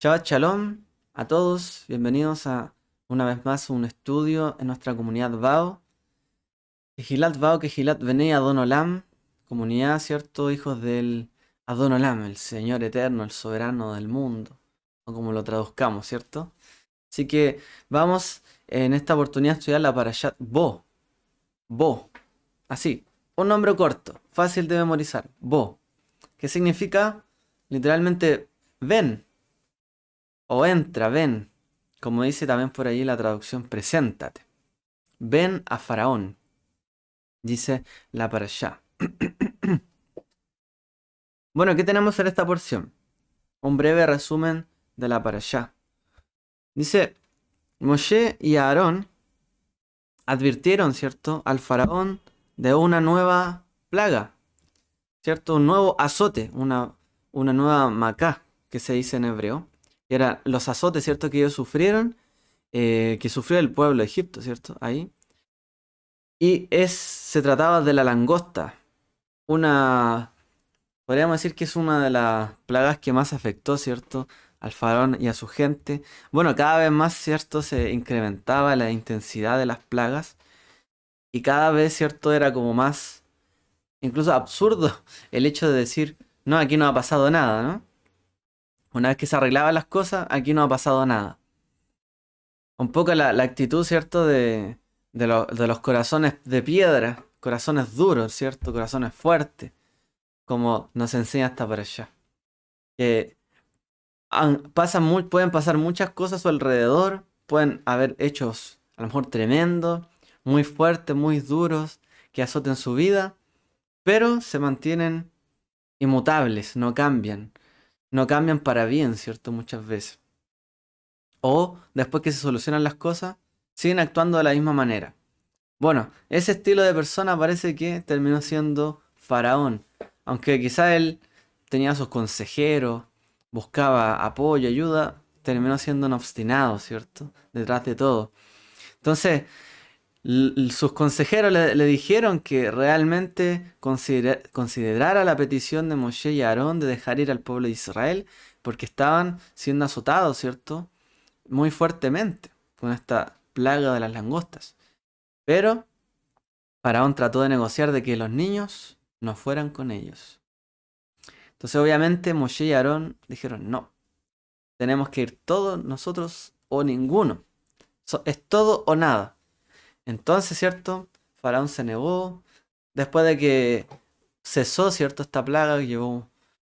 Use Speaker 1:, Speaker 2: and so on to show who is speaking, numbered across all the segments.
Speaker 1: Shabbat Shalom a todos, bienvenidos a una vez más un estudio en nuestra comunidad Bao. Kehilat Bao, Kehilat Bnei Adon Olam, comunidad, ¿cierto? Hijos del Adon Olam, el Señor eterno, el soberano del mundo, o como lo traduzcamos, ¿cierto? Así que vamos en esta oportunidad a estudiar la Parashat Bo. Bo, así, un nombre corto, fácil de memorizar, Bo, que significa literalmente ven o entra, ven, como dice también por ahí la traducción, preséntate. Ven a Faraón, dice la parashá. Bueno, ¿qué tenemos en esta porción? Un breve resumen de la parashá. Dice, Moshe y Aarón advirtieron, ¿cierto?, al faraón de una nueva plaga, ¿cierto? Un nuevo azote, una nueva macá, que se dice en hebreo. Y eran los azotes, ¿cierto?, que ellos sufrieron, que sufrió el pueblo de Egipto, ¿cierto? Ahí. Se trataba de la langosta, una, podríamos decir que es una de las plagas que más afectó, ¿cierto?, al faraón y a su gente. Bueno, cada vez más, ¿cierto?, se incrementaba la intensidad de las plagas y cada vez, ¿cierto?, era como más, incluso absurdo el hecho de decir, no, aquí no ha pasado nada, ¿no? Una vez que se arreglaban las cosas, aquí no ha pasado nada. Un poco la actitud, ¿cierto?, de los corazones de piedra, corazones duros, ¿cierto?, corazones fuertes, como nos enseña hasta para allá. Que pueden pasar muchas cosas a su alrededor, pueden haber hechos a lo mejor tremendos, muy fuertes, muy duros, que azoten su vida, pero se mantienen inmutables, no cambian para bien, ¿cierto? Muchas veces. O después que se solucionan las cosas, siguen actuando de la misma manera. Bueno, ese estilo de persona parece que terminó siendo Faraón. Aunque quizá él tenía sus consejeros, buscaba apoyo, ayuda, terminó siendo un obstinado, ¿cierto? Detrás de todo. Entonces, sus consejeros le dijeron que realmente considerara la petición de Moshe y Aarón de dejar ir al pueblo de Israel, porque estaban siendo azotados, ¿cierto? Muy fuertemente con esta plaga de las langostas. Pero Faraón trató de negociar de que los niños no fueran con ellos. Entonces obviamente Moshe y Aarón dijeron, no, tenemos que ir todos nosotros o ninguno. Es todo o nada. Entonces, ¿cierto? Faraón se negó. Después de que cesó, ¿cierto? Esta plaga que llevó,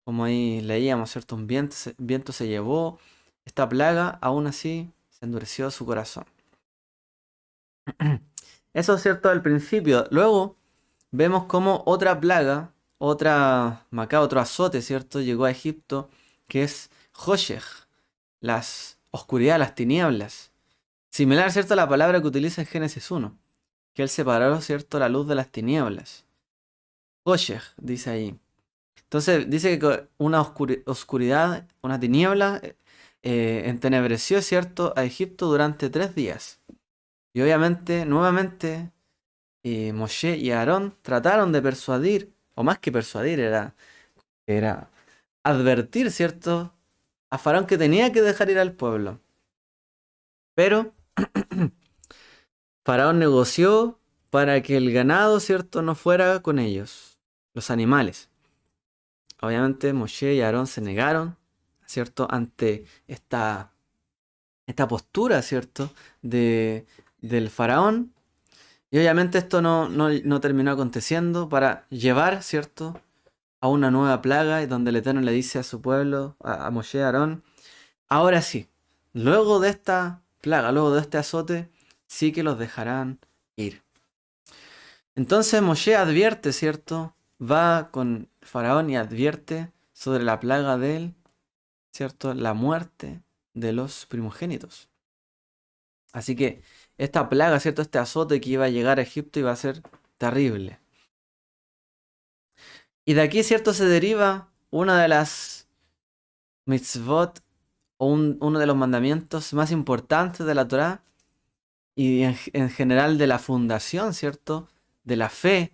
Speaker 1: como ahí leíamos, ¿cierto? Viento se llevó esta plaga, aún así se endureció su corazón. Eso es cierto al principio. Luego vemos como otra plaga, otra macá, otro azote, ¿cierto? Llegó a Egipto, que es Hoshech, las oscuridad, las tinieblas. Similar, ¿cierto?, a la palabra que utiliza en Génesis 1, que él separó, ¿cierto?, la luz de las tinieblas. Hoshech, dice ahí. Entonces, dice que una oscuridad, una tiniebla, entenebreció, ¿cierto?, a Egipto durante 3 días. Y obviamente, nuevamente, Moshe y Aarón trataron de persuadir, o más que persuadir, era advertir, ¿cierto?, a Faraón que tenía que dejar ir al pueblo. Pero Faraón negoció para que el ganado, ¿cierto?, no fuera con ellos, los animales. Obviamente Moshe y Aarón se negaron, ¿cierto?, ante esta postura, ¿cierto?, del faraón. Y obviamente esto no terminó aconteciendo para llevar, ¿cierto?, a una nueva plaga y donde el Eterno le dice a su pueblo, a Moshe y Aarón, ahora sí, luego de esta plaga, luego de este azote, sí que los dejarán ir. Entonces Moshe advierte, ¿cierto? Va con Faraón y advierte sobre la plaga de él, ¿cierto? La muerte de los primogénitos. Así que esta plaga, ¿cierto? Este azote que iba a llegar a Egipto iba a ser terrible. Y de aquí, ¿cierto?, se deriva una de las mitzvot o uno de los mandamientos más importantes de la Torá y en general de la fundación, ¿cierto?, de la fe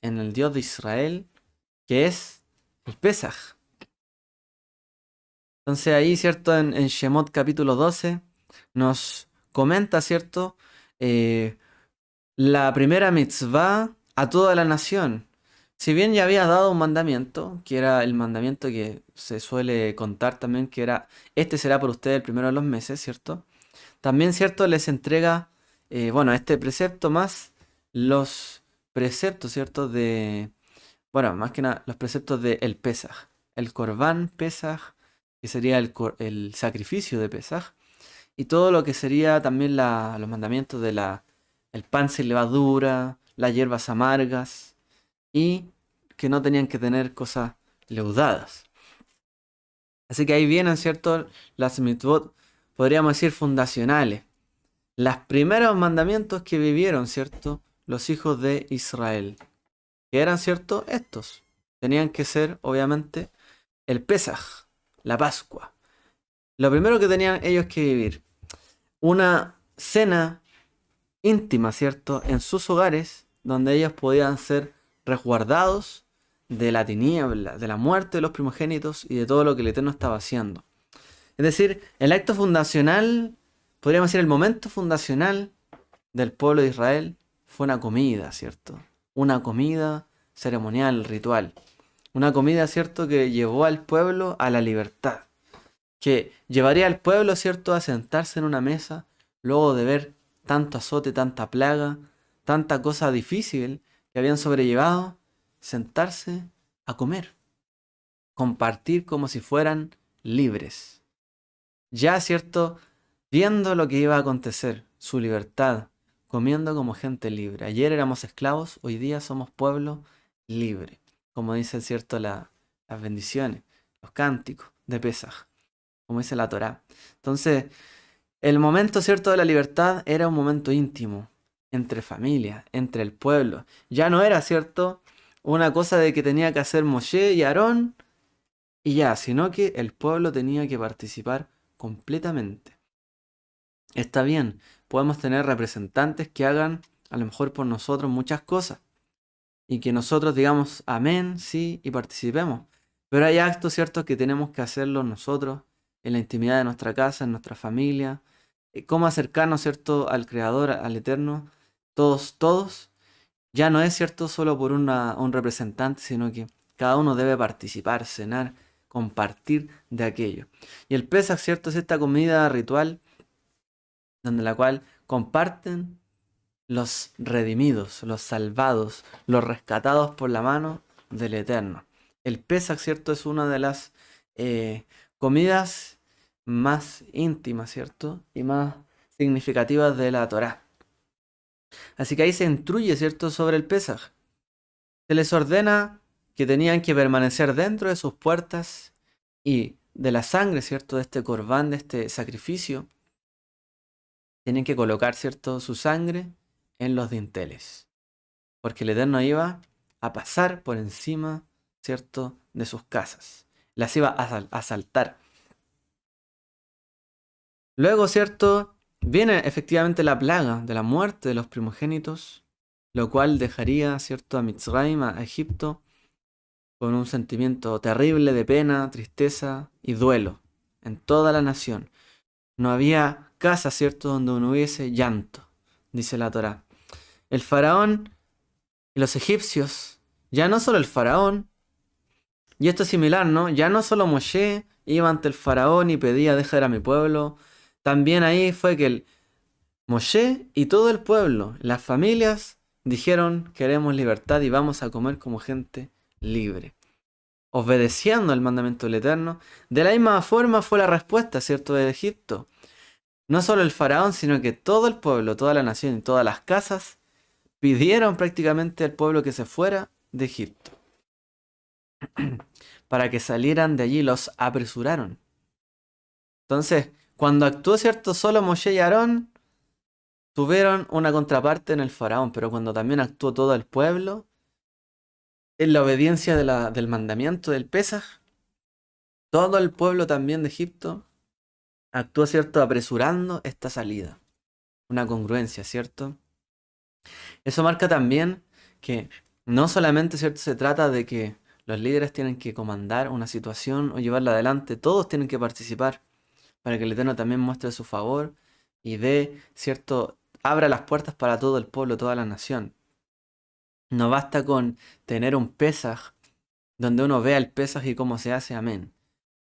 Speaker 1: en el Dios de Israel, que es el Pesaj. Entonces ahí, ¿cierto? En Shemot capítulo 12 nos comenta, ¿cierto? Eh, la primera mitzvah a toda la nación. Si bien ya había dado un mandamiento, que era el mandamiento que se suele contar también, que era, este será por ustedes el primero de los meses, ¿cierto? También, ¿cierto? Les entrega, bueno, este precepto más los preceptos, ¿cierto? Bueno, más que nada, los preceptos de el Pesaj. El Corbán Pesaj, que sería el sacrificio de Pesaj. Y todo lo que sería también los mandamientos de el pan sin levadura, las hierbas amargas y que no tenían que tener cosas leudadas. Así que ahí vienen, ¿cierto? Las mitzvot, podríamos decir, fundacionales. Los primeros mandamientos que vivieron, ¿cierto? Los hijos de Israel. Que eran, ¿cierto? Estos. Tenían que ser, obviamente, el Pesaj, la Pascua. Lo primero que tenían ellos que vivir. Una cena íntima, ¿cierto? En sus hogares, donde ellos podían ser resguardados de la tiniebla, de la muerte de los primogénitos y de todo lo que el Eterno estaba haciendo. Es decir, el acto fundacional, podríamos decir el momento fundacional del pueblo de Israel fue una comida, ¿cierto? Una comida ceremonial, ritual. Una comida, ¿cierto?, que llevó al pueblo a la libertad. Que llevaría al pueblo, ¿cierto?, a sentarse en una mesa luego de ver tanto azote, tanta plaga, tanta cosa difícil que habían sobrellevado, sentarse a comer, compartir como si fueran libres. Ya, ¿cierto?, viendo lo que iba a acontecer, su libertad, comiendo como gente libre. Ayer éramos esclavos, hoy día somos pueblo libre, como dicen, ¿cierto?, las bendiciones, los cánticos de Pesaj, como dice la Torá. Entonces, el momento, ¿cierto?, de la libertad era un momento íntimo, entre familia, entre el pueblo. Ya no era, ¿cierto?, una cosa de que tenía que hacer Moshe y Aarón y ya, sino que el pueblo tenía que participar completamente. Está bien, podemos tener representantes que hagan a lo mejor por nosotros muchas cosas y que nosotros digamos amén, sí, y participemos. Pero hay actos, ¿cierto?, que tenemos que hacerlos nosotros en la intimidad de nuestra casa, en nuestra familia. Cómo acercarnos, ¿cierto?, al Creador, al Eterno, todos. Ya no es, ¿cierto?, solo por un representante, sino que cada uno debe participar, cenar, compartir de aquello. Y el Pesaj, ¿cierto?, es esta comida ritual donde la cual comparten los redimidos, los salvados, los rescatados por la mano del Eterno. El Pesaj, ¿cierto?, es una de las comidas más íntimas, ¿cierto?, y más significativas de la Torá. Así que ahí se instruye, ¿cierto?, sobre el Pesaj. Se les ordena que tenían que permanecer dentro de sus puertas y de la sangre, ¿cierto?, de este corbán, de este sacrificio, tienen que colocar, ¿cierto?, su sangre en los dinteles. Porque el Eterno iba a pasar por encima, ¿cierto?, de sus casas. Las iba a asaltar. Luego, ¿cierto?, viene efectivamente la plaga de la muerte de los primogénitos, lo cual dejaría, ¿cierto?, a Mitzrayim, a Egipto, con un sentimiento terrible de pena, tristeza y duelo en toda la nación. No había casa, ¿cierto?, donde no hubiese llanto, dice la Torá. El faraón y los egipcios, ya no solo el faraón, y esto es similar, ¿no? Ya no solo Moshe iba ante el faraón y pedía dejar a mi pueblo, también ahí fue que Moshe y todo el pueblo, las familias, dijeron queremos libertad y vamos a comer como gente libre, obedeciendo el mandamiento del Eterno. De la misma forma fue la respuesta, ¿cierto?, de Egipto. No solo el faraón, sino que todo el pueblo, toda la nación y todas las casas pidieron prácticamente al pueblo que se fuera de Egipto. Para que salieran de allí, los apresuraron. Entonces, cuando actuó, ¿cierto?, solo Moshe y Aarón, tuvieron una contraparte en el faraón, pero cuando también actuó todo el pueblo, en la obediencia del mandamiento del Pesaj, todo el pueblo también de Egipto actuó, ¿cierto?, apresurando esta salida. Una congruencia, ¿cierto? Eso marca también que no solamente, ¿cierto?, se trata de que Los líderes tienen que comandar una situación o llevarla adelante. Todos tienen que participar para que el Eterno también muestre su favor y dé, ¿cierto? Abra las puertas para todo el pueblo, toda la nación. No basta con tener un Pesaj donde uno vea el Pesaj y cómo se hace, amén.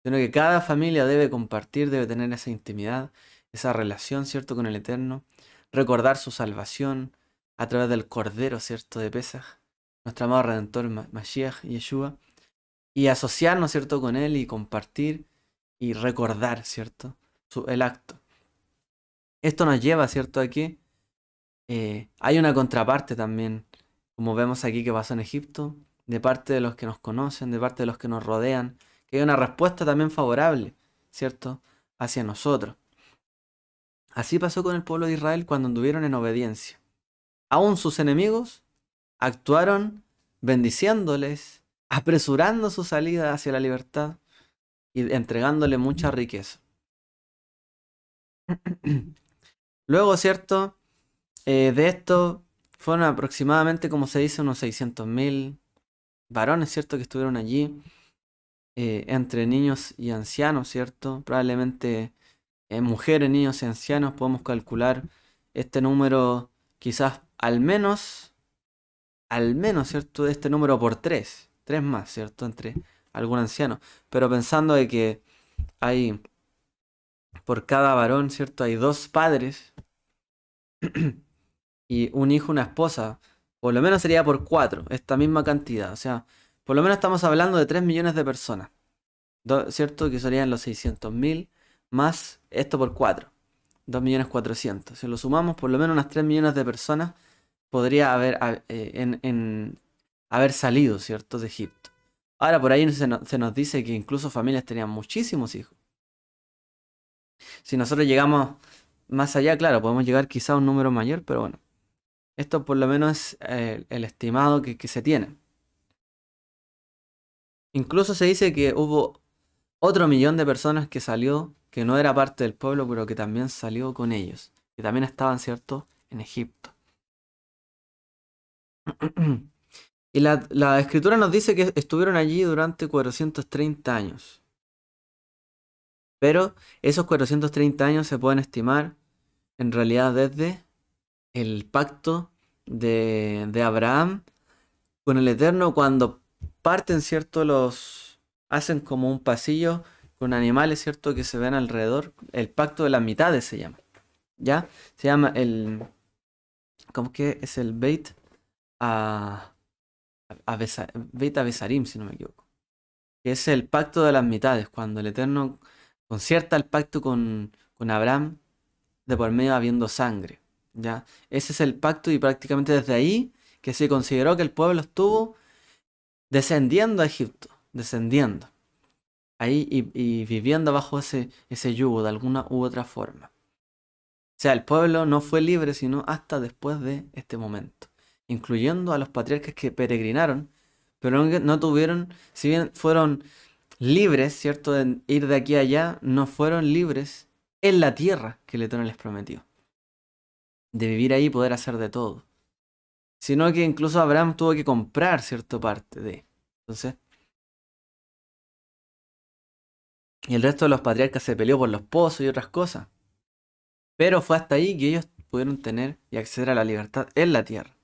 Speaker 1: Sino que cada familia debe compartir, debe tener esa intimidad, esa relación, ¿cierto? Con el Eterno. Recordar su salvación a través del Cordero, ¿cierto? De Pesaj. Nuestro amado Redentor Mashiach, Yeshua. Y asociarnos, ¿cierto? Con Él y compartir y recordar, ¿cierto? El acto. Esto nos lleva, ¿cierto? A que hay una contraparte también, como vemos aquí que pasó en Egipto, de parte de los que nos conocen, de parte de los que nos rodean, que hay una respuesta también favorable, ¿cierto? Hacia nosotros. Así pasó con el pueblo de Israel cuando anduvieron en obediencia. Aún sus enemigos actuaron bendiciéndoles, apresurando su salida hacia la libertad y entregándole mucha riqueza. Luego, ¿cierto? De esto fueron aproximadamente, como se dice, unos 600.000 varones, ¿cierto? Que estuvieron allí, entre niños y ancianos, ¿cierto? Probablemente mujeres, niños y ancianos, podemos calcular este número quizás al menos, ¿cierto? Este número por tres más, ¿cierto? Entre algún anciano. Pero pensando de que hay, por cada varón, ¿cierto? Hay 2 padres y un hijo, una esposa. Por lo menos sería por 4, esta misma cantidad. O sea, por lo menos estamos hablando de 3 millones de personas. ¿Cierto? Que serían los 600.000 más esto por 4. 2.400.000. Si lo sumamos, por lo menos unas 3 millones de personas podría haber salido, ¿cierto? De Egipto. Ahora, por ahí se nos dice que incluso familias tenían muchísimos hijos. Si nosotros llegamos más allá, claro, podemos llegar quizá a un número mayor, pero bueno. Esto por lo menos es el estimado que se tiene. Incluso se dice que hubo otro millón de personas que salió, que no era parte del pueblo, pero que también salió con ellos. Que también estaban, ¿cierto? En Egipto. Y la escritura nos dice que estuvieron allí durante 430 años. Pero esos 430 años se pueden estimar en realidad desde el pacto de Abraham con el Eterno cuando parten, ¿cierto? Hacen como un pasillo con animales, ¿cierto? Que se ven alrededor. El pacto de las mitades se llama. ¿Ya? Se llama ¿cómo que es el Beit Beit Abesarim, si no me equivoco? Que es el pacto de las mitades, cuando el Eterno concierta el pacto con Abraham de por medio habiendo sangre. ¿Ya? Ese es el pacto y prácticamente desde ahí que se consideró que el pueblo estuvo descendiendo a Egipto, descendiendo ahí y viviendo bajo ese yugo de alguna u otra forma. O sea, el pueblo no fue libre sino hasta después de este momento, incluyendo a los patriarcas que peregrinaron, pero no tuvieron, si bien fueron libres, ¿cierto?, de ir de aquí a allá, no fueron libres en la tierra que el Eterno les prometió, de vivir ahí y poder hacer de todo, sino que incluso Abraham tuvo que comprar cierta parte de. Entonces, y el resto de los patriarcas se peleó por los pozos y otras cosas. Pero fue hasta ahí que ellos pudieron tener y acceder a la libertad en la tierra.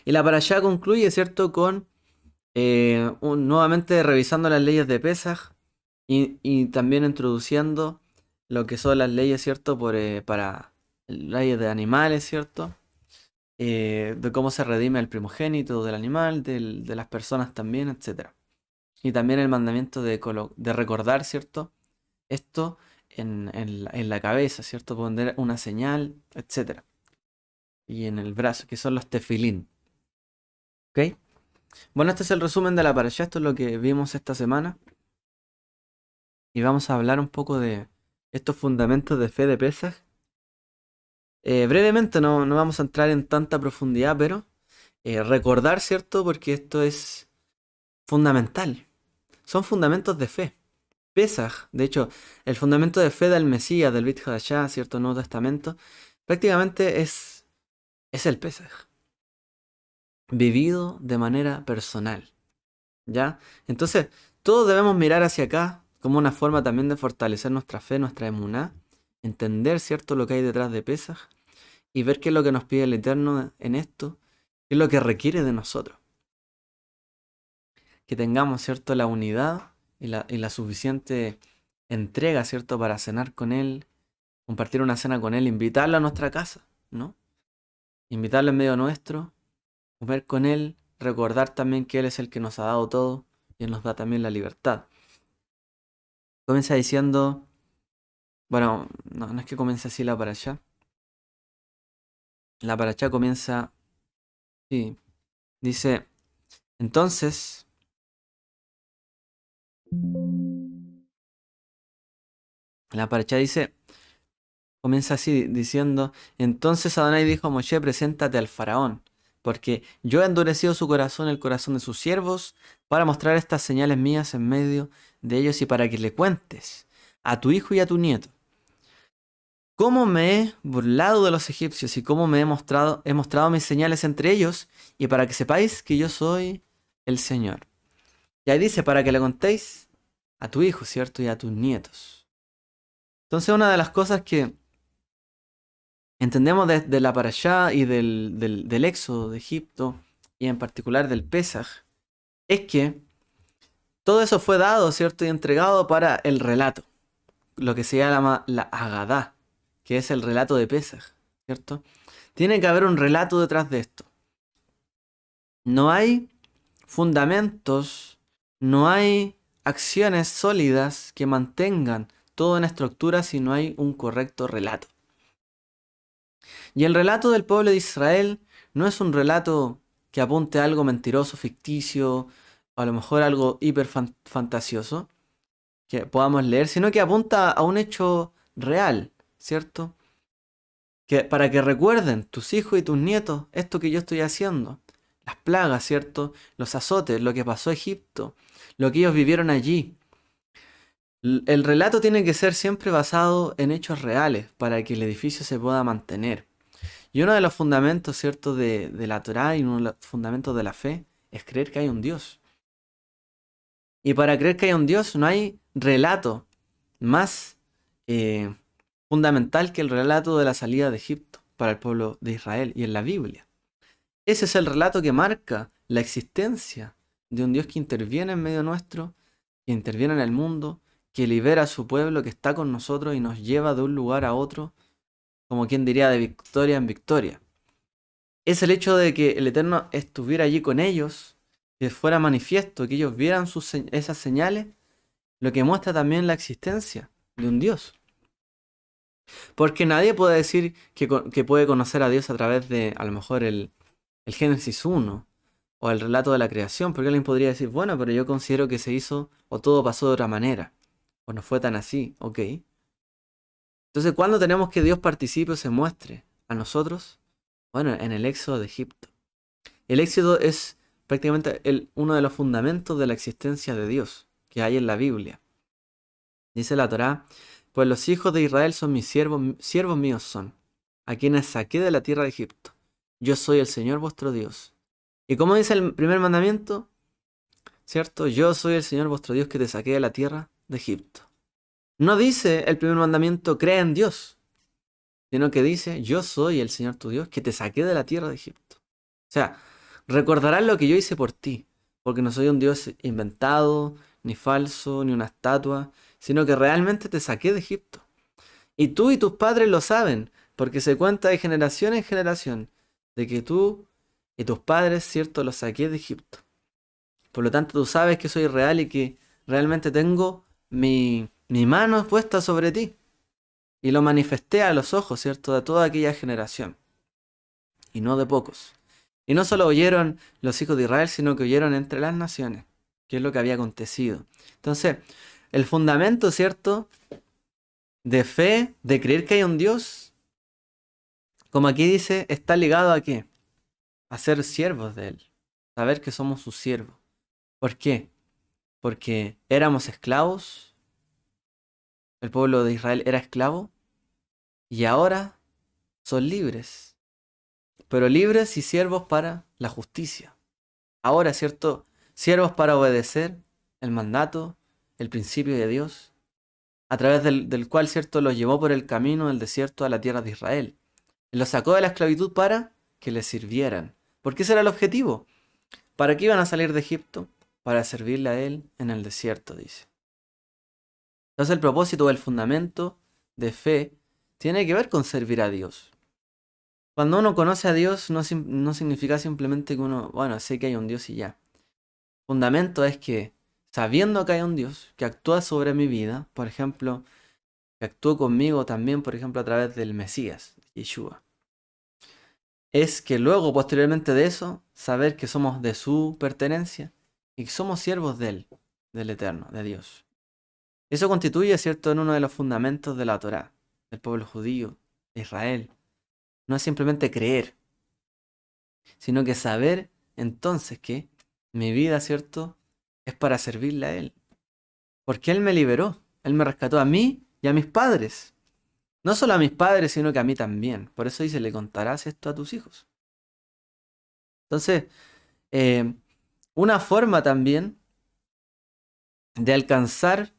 Speaker 1: Y la parashá concluye, ¿cierto?, con nuevamente revisando las leyes de Pesaj y también introduciendo lo que son las leyes, ¿cierto?, para leyes de animales, ¿cierto? De cómo se redime el primogénito del animal, de las personas también, etc. Y también el mandamiento de recordar, ¿cierto?, esto en la cabeza, ¿cierto? Poner una señal, etc. Y en el brazo, que son los tefilín. ¿Ok? Bueno, este es el resumen de la parashá, esto es lo que vimos esta semana. Y vamos a hablar un poco de estos fundamentos de fe de Pesaj. Brevemente, no vamos a entrar en tanta profundidad, pero recordar, ¿cierto? Porque esto es fundamental. Son fundamentos de fe. Pesaj, de hecho, el fundamento de fe del Mesías, del Brit Hadashah, cierto Nuevo Testamento, prácticamente es el Pesaj. vivido de manera personal. ¿Ya? Entonces, todos debemos mirar hacia acá como una forma también de fortalecer nuestra fe, nuestra emuná, entender, ¿cierto?, lo que hay detrás de Pesaj y ver qué es lo que nos pide el Eterno en esto, qué es lo que requiere de nosotros. Que tengamos, ¿cierto?, la unidad y la suficiente entrega, ¿cierto?, para cenar con Él, compartir una cena con Él, invitarlo a nuestra casa, ¿no? Invitarlo en medio nuestro, comer con Él, recordar también que Él es el que nos ha dado todo y Él nos da también la libertad. Comienza diciendo, bueno, no es que comience así la parashá. La parashá comienza, sí, dice, entonces, la parashá dice, comienza así diciendo, entonces Adonai dijo a Moshe, preséntate al faraón, porque yo he endurecido su corazón, el corazón de sus siervos, para mostrar estas señales mías en medio de ellos y para que le cuentes a tu hijo y a tu nieto cómo me he burlado de los egipcios y cómo he mostrado mis señales entre ellos, y para que sepáis que yo soy el Señor. Y ahí dice, para que le contéis a tu hijo, ¿cierto? Y a tus nietos. Entonces, una de las cosas que entendemos de la Parashá y del éxodo de Egipto, y en particular del Pesaj, es que todo eso fue dado, ¿cierto? Y entregado para el relato, lo que se llama la Agadá, que es el relato de Pesaj, ¿cierto? Tiene que haber un relato detrás de esto. No hay fundamentos, no hay acciones sólidas que mantengan todo en estructura si no hay un correcto relato. Y el relato del pueblo de Israel no es un relato que apunte a algo mentiroso, ficticio, o a lo mejor algo hiper fantasioso que podamos leer, sino que apunta a un hecho real, ¿cierto? Que para que recuerden tus hijos y tus nietos esto que yo estoy haciendo. Las plagas, ¿cierto? Los azotes, lo que pasó a Egipto, lo que ellos vivieron allí. El relato tiene que ser siempre basado en hechos reales para que el edificio se pueda mantener. Y uno de los fundamentos, ¿cierto?, de la Torá y uno de los fundamentos de la fe es creer que hay un Dios. Y para creer que hay un Dios no hay relato más fundamental que el relato de la salida de Egipto para el pueblo de Israel y en la Biblia. Ese es el relato que marca la existencia de un Dios que interviene en medio nuestro, que interviene en el mundo, que libera a su pueblo, que está con nosotros y nos lleva de un lugar a otro, como quien diría, de victoria en victoria. Es el hecho de que el Eterno estuviera allí con ellos, que fuera manifiesto, que ellos vieran esas señales, lo que muestra también la existencia de un Dios. Porque nadie puede decir que puede conocer a Dios a través de, a lo mejor, el Génesis 1 o el relato de la creación, porque alguien podría decir, bueno, pero yo considero que se hizo o todo pasó de otra manera, o no fue tan así, ok. Entonces, ¿cuándo tenemos que Dios participe o se muestre a nosotros? Bueno, en el éxodo de Egipto. El éxodo es prácticamente uno de los fundamentos de la existencia de Dios que hay en la Biblia. Dice la Torá, pues los hijos de Israel son mis siervos, siervos míos son, a quienes saqué de la tierra de Egipto. Yo soy el Señor vuestro Dios. ¿Y cómo dice el primer mandamiento? ¿Cierto? Yo soy el Señor vuestro Dios que te saqué de la tierra de Egipto. No dice el primer mandamiento, cree en Dios, sino que dice, yo soy el Señor tu Dios que te saqué de la tierra de Egipto. O sea, recordarás lo que yo hice por ti, porque no soy un Dios inventado, ni falso, ni una estatua, sino que realmente te saqué de Egipto. Y tú y tus padres lo saben, porque se cuenta de generación en generación, de que tú y tus padres, cierto, los saqué de Egipto. Por lo tanto, tú sabes que soy real y que realmente tengo mi mano puesta sobre ti. Y lo manifesté a los ojos, cierto, de toda aquella generación. Y no de pocos. Y no solo oyeron los hijos de Israel, sino que oyeron entre las naciones, que es lo que había acontecido. Entonces, el fundamento, ¿cierto?, de fe, de creer que hay un Dios, como aquí dice, está ligado a qué? A ser siervos de Él. Saber que somos sus siervos. ¿Por qué? Porque éramos esclavos, el pueblo de Israel era esclavo, y ahora son libres. pero libres y siervos para la justicia. Ahora, ¿cierto? Siervos para obedecer el mandato, el principio de Dios, a través del cual, ¿cierto?, los llevó por el camino del desierto a la tierra de Israel. Y los sacó de la esclavitud para que le sirvieran. Porque ese era el objetivo. ¿Para qué iban a salir de Egipto? Para servirle a Él en el desierto, dice. Entonces el propósito o el fundamento de fe tiene que ver con servir a Dios. Cuando uno conoce a Dios no significa simplemente que uno, bueno, sé que hay un Dios y ya. Fundamento es que, sabiendo que hay un Dios que actúa sobre mi vida, por ejemplo, que actúa conmigo también, por ejemplo, a través del Mesías, Yeshua, es que luego, posteriormente de eso, saber que somos de su pertenencia y que somos siervos de Él, del Eterno, de Dios. Eso constituye, ¿cierto?, en uno de los fundamentos de la Torá, del pueblo judío, de Israel. No es simplemente creer, sino que saber entonces que mi vida, ¿cierto?, es para servirle a Él. Porque Él me liberó, Él me rescató a mí y a mis padres. No solo a mis padres, sino que a mí también. Por eso dice, le contarás esto a tus hijos. Entonces, una forma también de alcanzar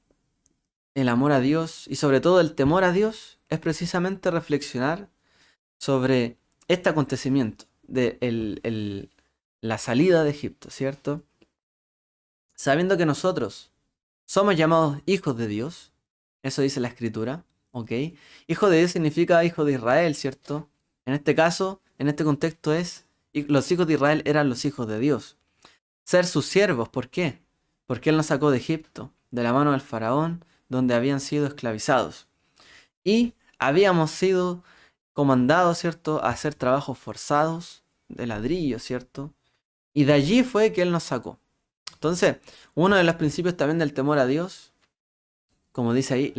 Speaker 1: el amor a Dios y sobre todo el temor a Dios es precisamente reflexionar sobre este acontecimiento de la salida de Egipto, ¿cierto? Sabiendo que nosotros somos llamados hijos de Dios, eso dice la Escritura, ¿ok? Hijo de Dios significa hijo de Israel, ¿cierto? En este caso, en este contexto los hijos de Israel eran los hijos de Dios. Ser sus siervos, ¿por qué? Porque Él nos sacó de Egipto, de la mano del faraón, donde habían sido esclavizados. Y habíamos sido comandados, ¿cierto?, a hacer trabajos forzados, de ladrillo, ¿cierto? Y de allí fue que Él nos sacó. Entonces, uno de los principios también del temor a Dios, como dice ahí,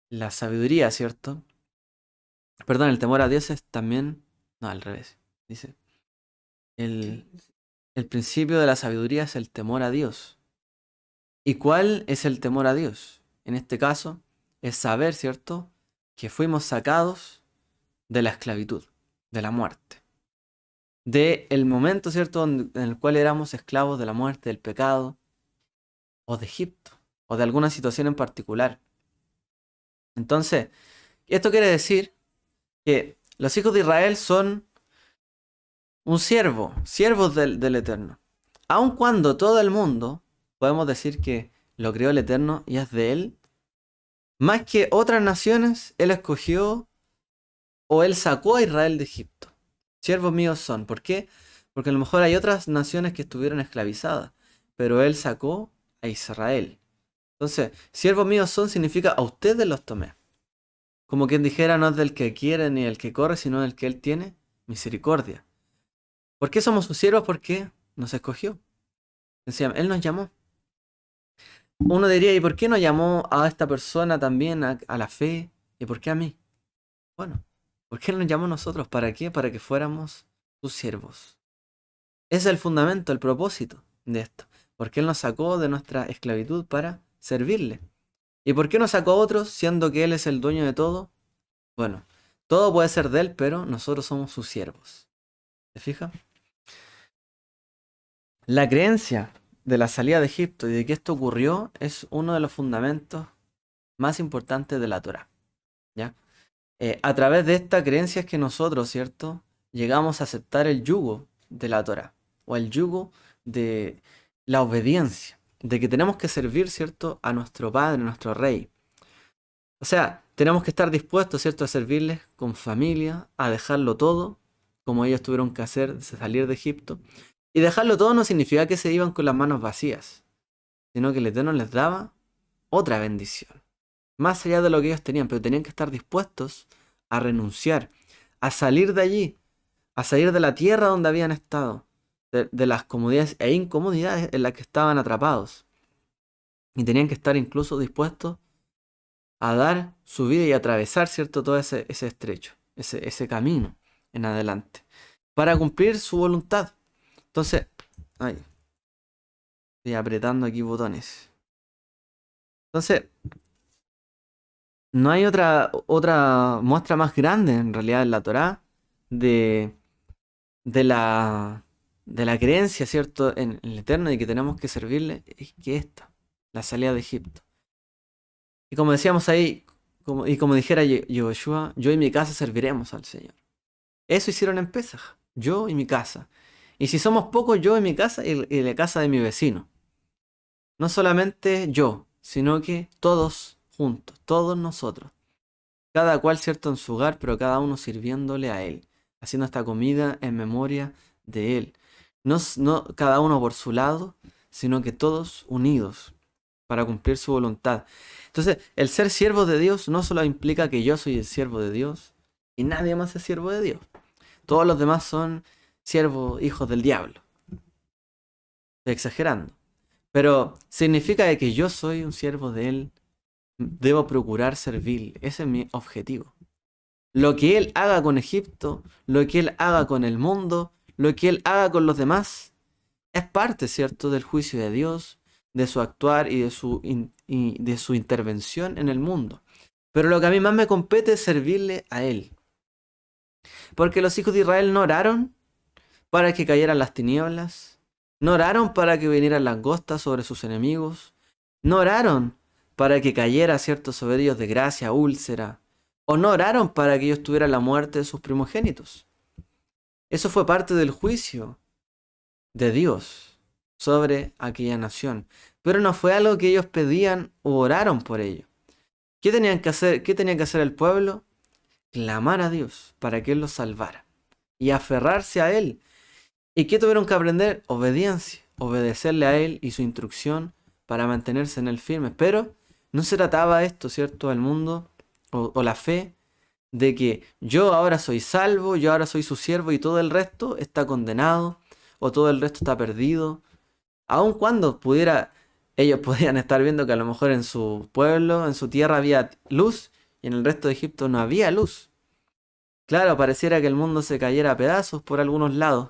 Speaker 1: la sabiduría, ¿cierto? Perdón, el temor a Dios es también... No, al revés. Dice, el principio de la sabiduría es el temor a Dios. ¿Y cuál es el temor a Dios? En este caso, es saber, ¿cierto?, que fuimos sacados de la esclavitud, de la muerte. De el momento, ¿cierto?, en el cual éramos esclavos de la muerte, del pecado, o de Egipto, o de alguna situación en particular. Entonces, esto quiere decir que los hijos de Israel son un siervos del Eterno. Aun cuando todo el mundo, podemos decir que lo creó el Eterno y es de Él, más que otras naciones, Él escogió o Él sacó a Israel de Egipto. Siervos míos son. ¿Por qué? Porque a lo mejor hay otras naciones que estuvieron esclavizadas, pero Él sacó a Israel. Entonces, siervos míos son significa a ustedes los tomé. Como quien dijera, no es del que quiere ni el que corre, sino del que Él tiene misericordia. ¿Por qué somos sus siervos? Porque nos escogió. Él nos llamó. Uno diría, ¿y por qué no llamó a esta persona también a la fe? ¿Y por qué a mí? Bueno, ¿por qué Él nos llamó a nosotros? ¿Para qué? Para que fuéramos sus siervos. Ese es el fundamento, el propósito de esto. Porque Él nos sacó de nuestra esclavitud para servirle. ¿Y por qué nos sacó a otros siendo que Él es el dueño de todo? Bueno, todo puede ser de Él, pero nosotros somos sus siervos. ¿Se fija? La creencia de la salida de Egipto y de que esto ocurrió es uno de los fundamentos más importantes de la Torá. ¿Ya? A través de esta creencia es que nosotros, ¿cierto?, llegamos a aceptar el yugo de la Torá o el yugo de la obediencia, de que tenemos que servir, ¿cierto?, a nuestro Padre, a nuestro Rey. O sea, tenemos que estar dispuestos, ¿cierto?, a servirles con familia, a dejarlo todo, como ellos tuvieron que hacer, salir de Egipto. Y dejarlo todo no significa que se iban con las manos vacías, sino que el Eterno les daba otra bendición, más allá de lo que ellos tenían, pero tenían que estar dispuestos a renunciar, a salir de allí, a salir de la tierra donde habían estado, de las comodidades e incomodidades en las que estaban atrapados. Y tenían que estar incluso dispuestos a dar su vida y atravesar, ¿cierto?, todo ese estrecho, ese camino en adelante, para cumplir su voluntad. Entonces, ay, estoy apretando aquí botones. Entonces, no hay otra muestra más grande en realidad en la Torá de, de la, de la creencia, ¿cierto?, en el Eterno y que tenemos que servirle, es que esta, la salida de Egipto. Y como decíamos ahí, como dijera Yoshua, yo y mi casa serviremos al Señor. Eso hicieron en Pesaj, yo y mi casa. Y si somos pocos, yo y mi casa y la casa de mi vecino. No solamente yo, sino que todos juntos, todos nosotros. Cada cual, cierto, en su hogar, pero cada uno sirviéndole a Él, haciendo esta comida en memoria de Él. No cada uno por su lado, sino que todos unidos para cumplir su voluntad. Entonces, el ser siervo de Dios no solo implica que yo soy el siervo de Dios y nadie más es siervo de Dios. Todos los demás son siervos, hijos del diablo. Estoy exagerando. Pero significa de que yo soy un siervo de Él, debo procurar servirle. Ese es mi objetivo. Lo que Él haga con Egipto, lo que Él haga con el mundo, lo que Él haga con los demás, es parte, ¿cierto?, del juicio de Dios, de su actuar y de su intervención en el mundo. Pero lo que a mí más me compete es servirle a Él. Porque los hijos de Israel no oraron para que cayeran las tinieblas, no oraron para que vinieran langostas sobre sus enemigos, no oraron para que cayera, ¿cierto?, sobre ellos de gracia, úlcera, o no oraron para que ellos tuvieran la muerte de sus primogénitos. Eso fue parte del juicio de Dios sobre aquella nación. Pero no fue algo que ellos pedían o oraron por ello. ¿Qué tenían que hacer? ¿Qué tenía que hacer el pueblo? Clamar a Dios para que Él los salvara y aferrarse a Él. ¿Y qué tuvieron que aprender? Obediencia, obedecerle a Él y su instrucción para mantenerse en Él firme. Pero no se trataba esto, ¿cierto?, el mundo o la fe, de que yo ahora soy salvo, yo ahora soy su siervo y todo el resto está condenado o todo el resto está perdido. Aun cuando ellos podían estar viendo que a lo mejor en su pueblo, en su tierra había luz y en el resto de Egipto no había luz. Claro, pareciera que el mundo se cayera a pedazos por algunos lados,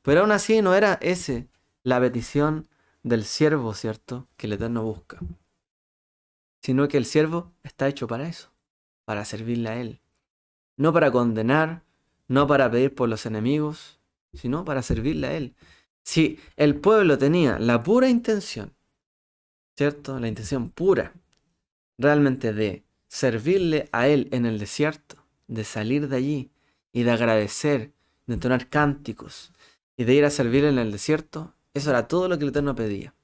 Speaker 1: pero aún así no era ese la petición del siervo, ¿cierto?, que el Eterno busca, sino que el siervo está hecho para eso, para servirle a Él. No para condenar, no para pedir por los enemigos, sino para servirle a Él. Si el pueblo tenía la pura intención, ¿cierto?, la intención pura, realmente de servirle a Él en el desierto, de salir de allí y de agradecer, de entonar cánticos y de ir a servirle en el desierto, eso era todo lo que el Eterno pedía.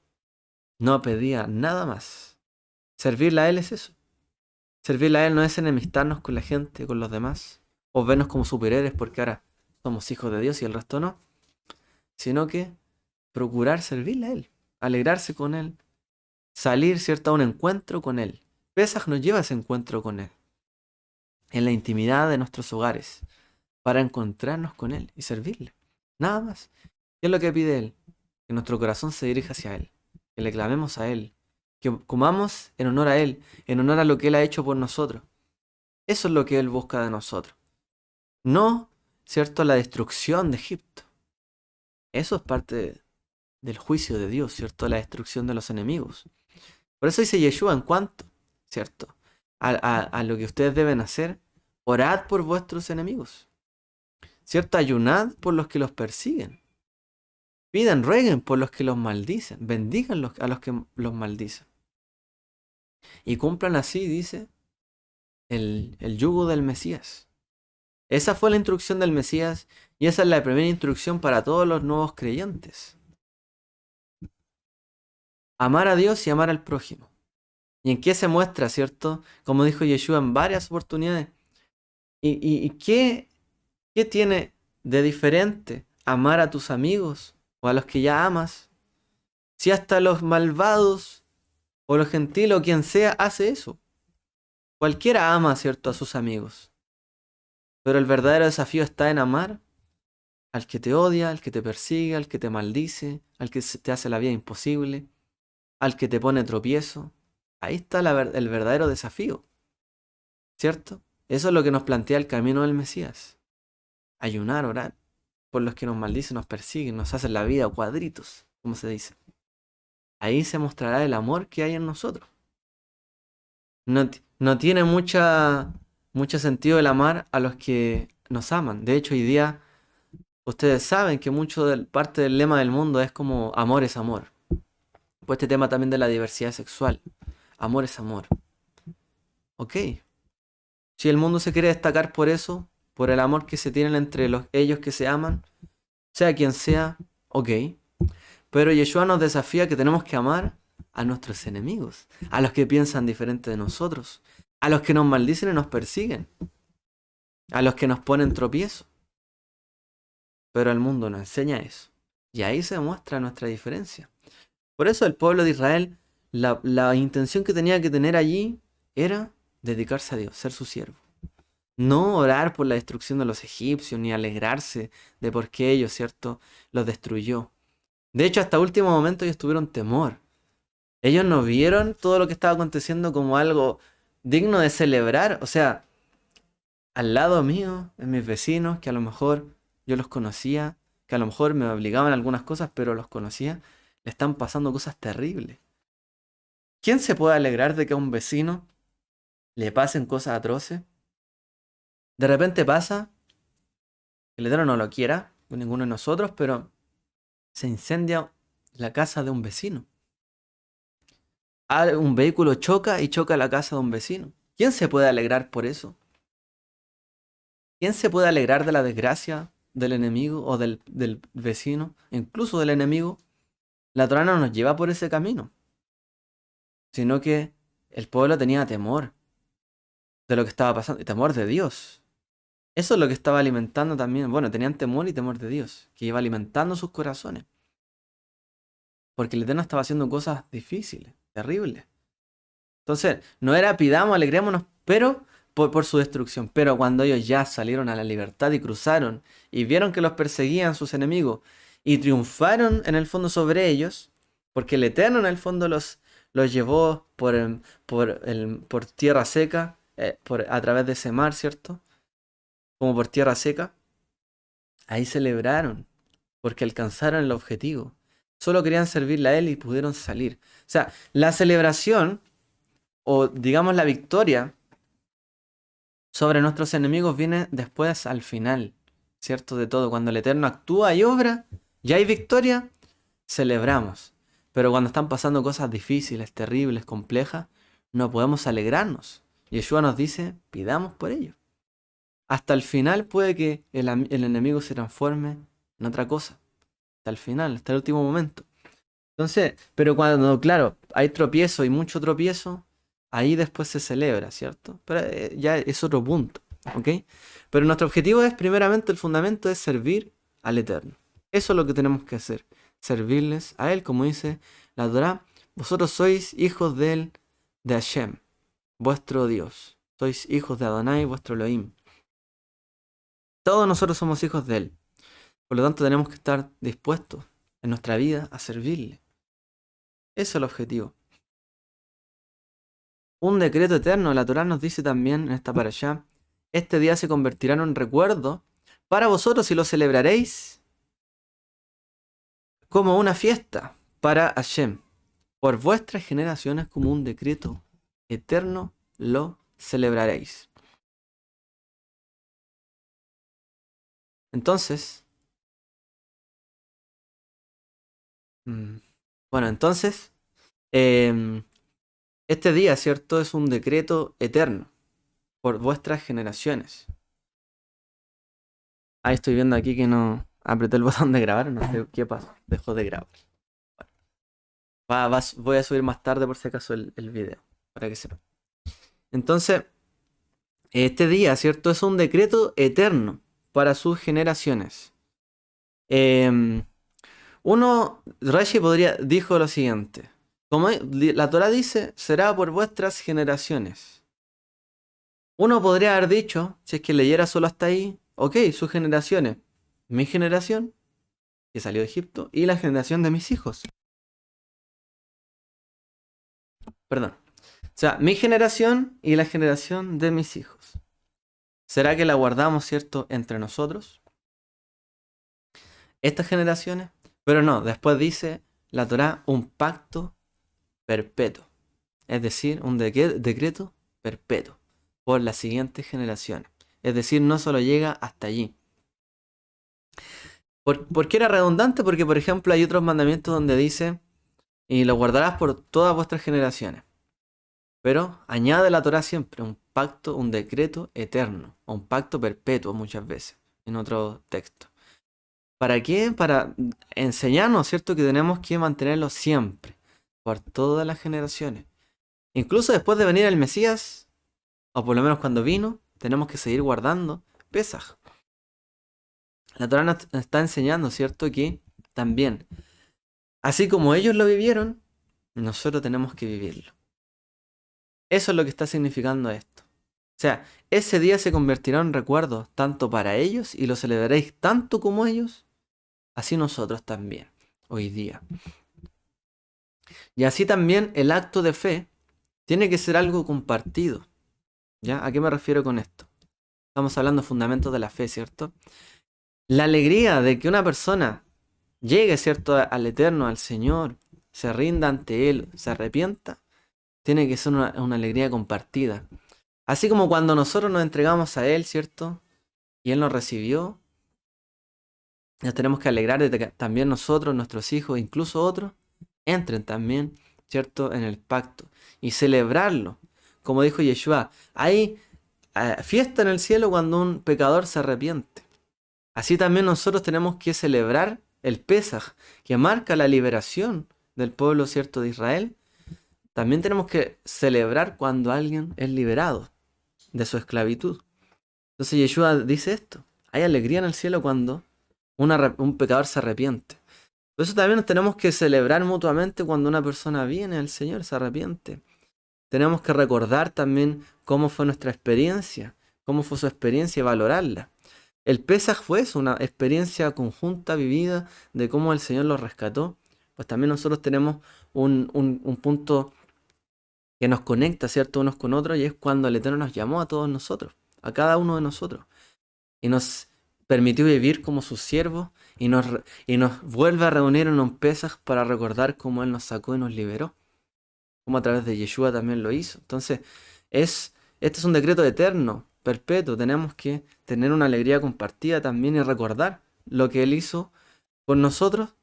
Speaker 1: No pedía nada más. Servirle a Él es eso. Servirle a Él no es enemistarnos con la gente, con los demás, o vernos como superhéroes porque ahora somos hijos de Dios y el resto no, sino que procurar servirle a Él, alegrarse con Él, salir, ¿cierto?, a un encuentro con Él. Pesaj nos lleva a ese encuentro con Él, en la intimidad de nuestros hogares, para encontrarnos con Él y servirle. Nada más. ¿Qué es lo que pide Él? Que nuestro corazón se dirija hacia Él, que le clamemos a Él, que comamos en honor a Él, en honor a lo que Él ha hecho por nosotros. Eso es lo que Él busca de nosotros. No, ¿cierto?, la destrucción de Egipto. Eso es parte del juicio de Dios, ¿cierto?, la destrucción de los enemigos. Por eso dice Yeshua en cuanto, ¿cierto?, a lo que ustedes deben hacer, orad por vuestros enemigos, ¿cierto? Ayunad por los que los persiguen. Pidan, rueguen por los que los maldicen. Bendigan a los que los maldicen. Y cumplan así, dice, el yugo del Mesías. Esa fue la instrucción del Mesías y esa es la primera instrucción para todos los nuevos creyentes. Amar a Dios y amar al prójimo. ¿Y en qué se muestra, cierto? Como dijo Yeshua en varias oportunidades. ¿Y qué tiene de diferente amar a tus amigos o a los que ya amas? Si hasta los malvados o los gentiles o quien sea hace eso. Cualquiera ama, cierto, a sus amigos. Pero el verdadero desafío está en amar al que te odia, al que te persigue, al que te maldice, al que te hace la vida imposible, al que te pone tropiezo. Ahí está el verdadero desafío, ¿cierto? Eso es lo que nos plantea el camino del Mesías. Ayunar, orar por los que nos maldicen, nos persiguen, nos hacen la vida cuadritos, como se dice. Ahí se mostrará el amor que hay en nosotros. No tiene mucho sentido el amar a los que nos aman. De hecho, hoy día ustedes saben que parte del lema del mundo es como amor es amor. Pues este tema también de la diversidad sexual. Amor es amor. Ok. Si el mundo se quiere destacar por eso, por el amor que se tienen entre ellos que se aman, sea quien sea, ok. Pero Yeshua nos desafía que tenemos que amar a nuestros enemigos, a los que piensan diferente de nosotros, a los que nos maldicen y nos persiguen, a los que nos ponen tropiezo. Pero el mundo no enseña eso. Y ahí se muestra nuestra diferencia. Por eso el pueblo de Israel, la intención que tenía que tener allí era dedicarse a Dios, ser su siervo. No orar por la destrucción de los egipcios, ni alegrarse de por qué ellos, ¿cierto?, los destruyó. De hecho, hasta último momento ellos tuvieron temor. Ellos no vieron todo lo que estaba aconteciendo como algo digno de celebrar. O sea, al lado mío, en mis vecinos, que a lo mejor yo los conocía, que a lo mejor me obligaban a algunas cosas, pero los conocía, le están pasando cosas terribles. ¿Quién se puede alegrar de que a un vecino le pasen cosas atroces? De repente pasa, el Eterno no lo quiera, con ninguno de nosotros, pero se incendia la casa de un vecino. Un vehículo choca y choca la casa de un vecino. ¿Quién se puede alegrar por eso? ¿Quién se puede alegrar de la desgracia del enemigo o del vecino, incluso del enemigo? La Torá no nos lleva por ese camino, sino que el pueblo tenía temor de lo que estaba pasando, y temor de Dios. Eso es lo que estaba alimentando también. Bueno, tenían temor y temor de Dios, que iba alimentando sus corazones. Porque el Eterno estaba haciendo cosas difíciles, terribles. Entonces, no era pidamos, alegrémonos, pero por su destrucción. Pero cuando ellos ya salieron a la libertad y cruzaron y vieron que los perseguían sus enemigos y triunfaron en el fondo sobre ellos, porque el Eterno en el fondo los llevó por tierra seca, a través de ese mar, ¿cierto? Como por tierra seca. Ahí celebraron, porque alcanzaron el objetivo. Solo querían servirle a Él y pudieron salir. O sea, la celebración, o digamos la victoria sobre nuestros enemigos, viene después al final, ¿cierto? De todo. Cuando el Eterno actúa y obra, ya hay victoria, celebramos. Pero cuando están pasando cosas difíciles, terribles, complejas, no podemos alegrarnos. Yeshua nos dice, pidamos por ello. Hasta el final puede que el enemigo se transforme en otra cosa. Hasta el final, hasta el último momento. Entonces, pero cuando, claro, hay tropiezo y mucho tropiezo, ahí después se celebra, ¿cierto? Pero ya es otro punto, ¿ok? Pero nuestro objetivo es, primeramente, el fundamento es servir al Eterno. Eso es lo que tenemos que hacer, servirles a Él, como dice la Torá. Vosotros sois hijos de Hashem, vuestro Dios. Sois hijos de Adonai, vuestro Elohim. Todos nosotros somos hijos de Él. Por lo tanto, tenemos que estar dispuestos en nuestra vida a servirle. Ese es el objetivo. Un decreto eterno, la Torá nos dice también en esta parashá, este día se convertirá en un recuerdo para vosotros y lo celebraréis como una fiesta para Hashem. Por vuestras generaciones como un decreto eterno lo celebraréis. Entonces, este día, ¿cierto? Es un decreto eterno por vuestras generaciones. Ahí estoy viendo aquí que no apreté el botón de grabar, no sé qué pasó, dejó de grabar. Bueno, voy a subir más tarde por si acaso el video, para que sepan. Entonces, este día, ¿cierto? Es un decreto eterno para sus generaciones. Rashi dijo lo siguiente. Como la Torá dice, será por vuestras generaciones. Uno podría haber dicho, si es que leyera solo hasta ahí, ok, sus generaciones. Mi generación, que salió de Egipto, y la generación de mis hijos. Perdón. O sea, mi generación y la generación de mis hijos. ¿Será que la guardamos, cierto, entre nosotros? Estas generaciones. Pero no, después dice la Torá un pacto perpetuo. Es decir, un decreto perpetuo por las siguientes generaciones. Es decir, no solo llega hasta allí. ¿Por qué era redundante? Porque, por ejemplo, hay otros mandamientos donde dice, y lo guardarás por todas vuestras generaciones. Pero añade la Torá siempre un pacto, un decreto eterno, o un pacto perpetuo muchas veces, en otro texto. ¿Para qué? Para enseñarnos, ¿cierto? Que tenemos que mantenerlo siempre, por todas las generaciones. Incluso después de venir el Mesías, o por lo menos cuando vino, tenemos que seguir guardando Pesaj. La Torá nos está enseñando, ¿cierto? Que también, así como ellos lo vivieron, nosotros tenemos que vivirlo. Eso es lo que está significando esto. O sea, ese día se convertirá en recuerdo tanto para ellos y lo celebraréis tanto como ellos, así nosotros también, hoy día. Y así también el acto de fe tiene que ser algo compartido. ¿Ya? ¿A qué me refiero con esto? Estamos hablando de fundamentos de la fe, ¿cierto? La alegría de que una persona llegue, ¿cierto?, al Eterno, al Señor, se rinda ante Él, se arrepienta, tiene que ser una alegría compartida. Así como cuando nosotros nos entregamos a Él, ¿cierto? Y Él nos recibió, nos tenemos que alegrar de que también nosotros, nuestros hijos, incluso otros, entren también, ¿cierto?, en el pacto y celebrarlo. Como dijo Yeshua, hay fiesta en el cielo cuando un pecador se arrepiente. Así también nosotros tenemos que celebrar el Pesaj, que marca la liberación del pueblo, ¿cierto?, de Israel. También tenemos que celebrar cuando alguien es liberado de su esclavitud. Entonces Yeshua dice esto: hay alegría en el cielo cuando un pecador se arrepiente. Por eso también nos tenemos que celebrar mutuamente cuando una persona viene al Señor, se arrepiente. Tenemos que recordar también cómo fue nuestra experiencia, cómo fue su experiencia y valorarla. El Pesaj fue eso, una experiencia conjunta, vivida, de cómo el Señor los rescató. Pues también nosotros tenemos un punto que nos conecta, ¿cierto?, unos con otros, y es cuando el Eterno nos llamó a todos nosotros, a cada uno de nosotros, y nos permitió vivir como sus siervos, y nos vuelve a reunir en un Pesaj para recordar cómo Él nos sacó y nos liberó, como a través de Yeshua también lo hizo. Entonces, este es un decreto eterno, perpetuo. Tenemos que tener una alegría compartida también y recordar lo que Él hizo con nosotros,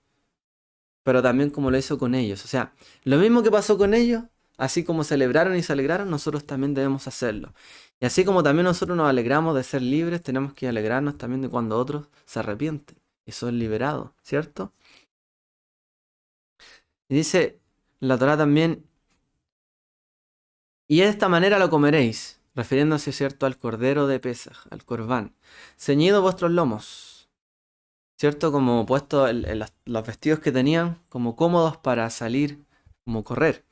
Speaker 1: pero también como lo hizo con ellos. O sea, lo mismo que pasó con ellos, así como celebraron y se alegraron, nosotros también debemos hacerlo. Y así como también nosotros nos alegramos de ser libres, tenemos que alegrarnos también de cuando otros se arrepienten y son liberados, ¿cierto? Y dice la Torá también, y de esta manera lo comeréis, refiriéndose, ¿cierto?, al cordero de Pesaj, al Corbán, ceñido vuestros lomos, ¿cierto?, como puesto los vestidos que tenían, como cómodos para salir, como correr.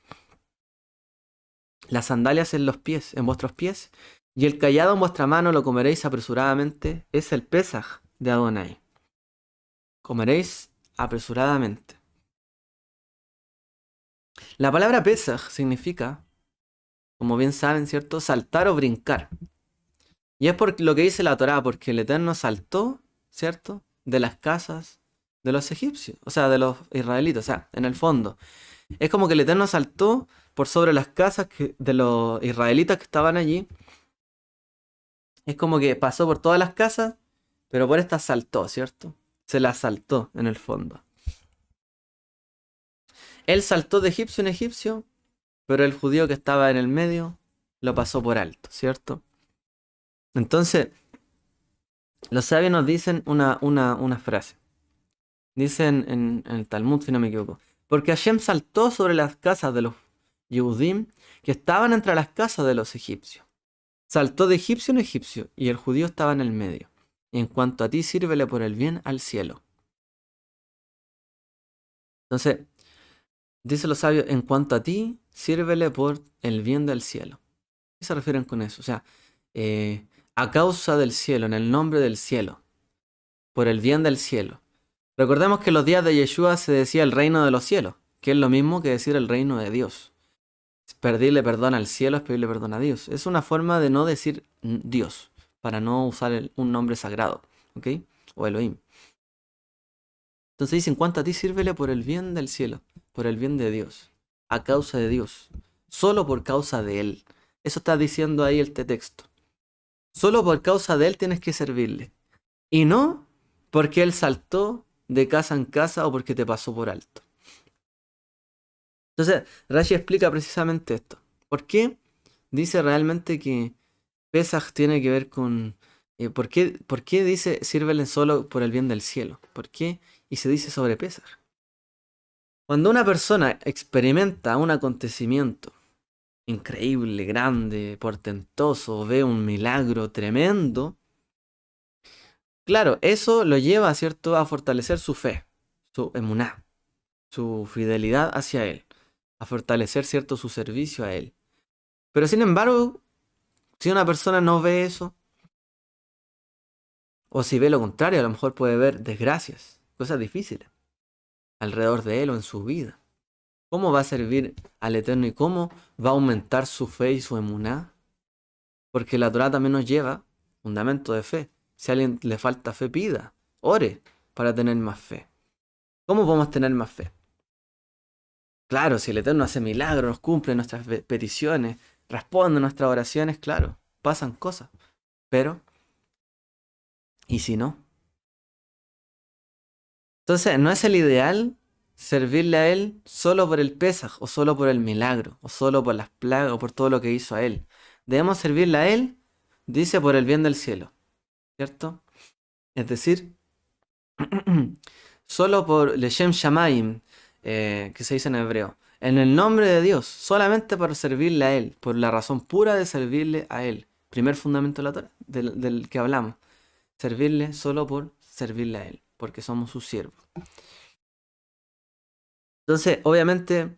Speaker 1: Las sandalias en los pies, en vuestros pies, y el cayado en vuestra mano lo comeréis apresuradamente, es el Pesaj de Adonai. Comeréis apresuradamente. La palabra Pesaj significa, como bien saben, ¿cierto?, saltar o brincar. Y es por lo que dice la Torá, porque el Eterno saltó, ¿cierto?, de las casas de los egipcios, o sea, de los israelitas, o sea, en el fondo. Es como que el Eterno saltó por sobre las casas de los israelitas que estaban allí. Es como que pasó por todas las casas, pero por esta saltó, ¿cierto? Se la saltó en el fondo. Él saltó de egipcio en egipcio, pero el judío que estaba en el medio lo pasó por alto, ¿cierto? Entonces, los sabios nos dicen una frase. Dicen en el Talmud, si no me equivoco: porque Hashem saltó sobre las casas de los Yehudim que estaban entre las casas de los egipcios. Saltó de egipcio en egipcio, y el judío estaba en el medio. Y en cuanto a ti, sírvele por el bien al cielo. Entonces, dice los sabios, en cuanto a ti, sírvele por el bien del cielo. ¿Qué se refieren con eso? O sea, a causa del cielo, en el nombre del cielo, por el bien del cielo. Recordemos que en los días de Yeshua se decía el reino de los cielos, que es lo mismo que decir el reino de Dios. Pedirle perdón al cielo es pedirle perdón a Dios. Es una forma de no decir Dios, para no usar un nombre sagrado, ¿ok? O Elohim. Entonces dice, en cuanto a ti, sírvele por el bien del cielo, por el bien de Dios, a causa de Dios, solo por causa de Él. Eso está diciendo ahí el texto. Solo por causa de él tienes que servirle. Y no porque él saltó de casa en casa o porque te pasó por alto. Entonces, Rashi explica precisamente esto. ¿Por qué dice realmente que Pesaj tiene que ver con... por qué dice sírvele solo por el bien del cielo? ¿Por qué? Y se dice sobre Pesaj. Cuando una persona experimenta un acontecimiento increíble, grande, portentoso, ve un milagro tremendo, claro, eso lo lleva, ¿cierto?, a fortalecer su fe, su emuná, su fidelidad hacia él, a fortalecer, ¿cierto?, su servicio a él. Pero sin embargo, si una persona no ve eso, o si ve lo contrario, a lo mejor puede ver desgracias, cosas difíciles alrededor de él o en su vida. ¿Cómo va a servir al Eterno y cómo va a aumentar su fe y su emuná? Porque la Torah también nos lleva fundamento de fe. Si a alguien le falta fe, pida, ore para tener más fe. ¿Cómo podemos tener más fe? Claro, si el Eterno hace milagros, nos cumple nuestras peticiones, responde nuestras oraciones, claro, pasan cosas. Pero, ¿y si no? Entonces, no es el ideal servirle a Él solo por el Pesaj, o solo por el milagro, o solo por las plagas, o por todo lo que hizo a Él. Debemos servirle a Él, dice, por el bien del cielo, ¿cierto? Es decir, solo por Leshem Shamayim, que se dice en hebreo, en el nombre de Dios, solamente por servirle a Él, por la razón pura de servirle a Él. Primer fundamento de la Torah, del que hablamos. Servirle solo por servirle a Él, porque somos sus siervos. Entonces, obviamente,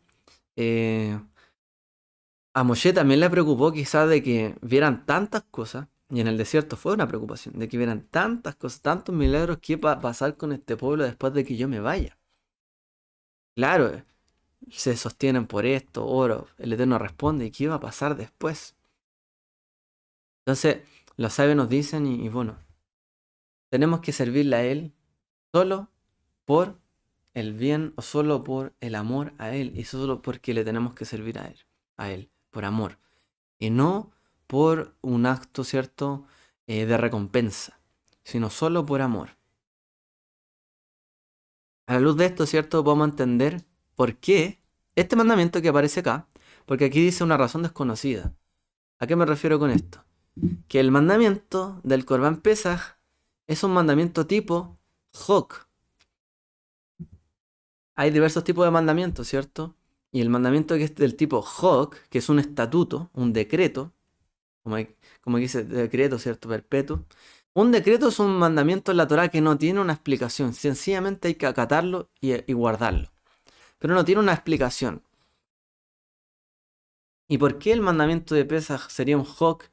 Speaker 1: a Moshe también le preocupó quizás de que vieran tantas cosas, y en el desierto fue una preocupación, de que vieran tantas cosas, tantos milagros, ¿qué va a pasar con este pueblo después de que yo me vaya? Claro, se sostienen por esto, oro, el Eterno responde, ¿y qué va a pasar después? Entonces, los sabios nos dicen, y bueno, tenemos que servirle a Él solo por el bien o solo por el amor a Él, y solo porque le tenemos que servir a Él, por amor, y no por un acto, ¿cierto?, de recompensa, sino solo por amor. A la luz de esto, ¿cierto?, podemos entender por qué este mandamiento que aparece acá, porque aquí dice una razón desconocida. ¿A qué me refiero con esto? Que el mandamiento del Corban Pesaj es un mandamiento tipo Hok. Hay diversos tipos de mandamientos, ¿cierto? Y el mandamiento que es del tipo Hok, que es un estatuto, un decreto, como dice decreto, ¿cierto? Perpetuo. Un decreto es un mandamiento en la Torah que no tiene una explicación. Sencillamente hay que acatarlo y guardarlo. Pero no tiene una explicación. ¿Y por qué el mandamiento de Pesaj sería un Hok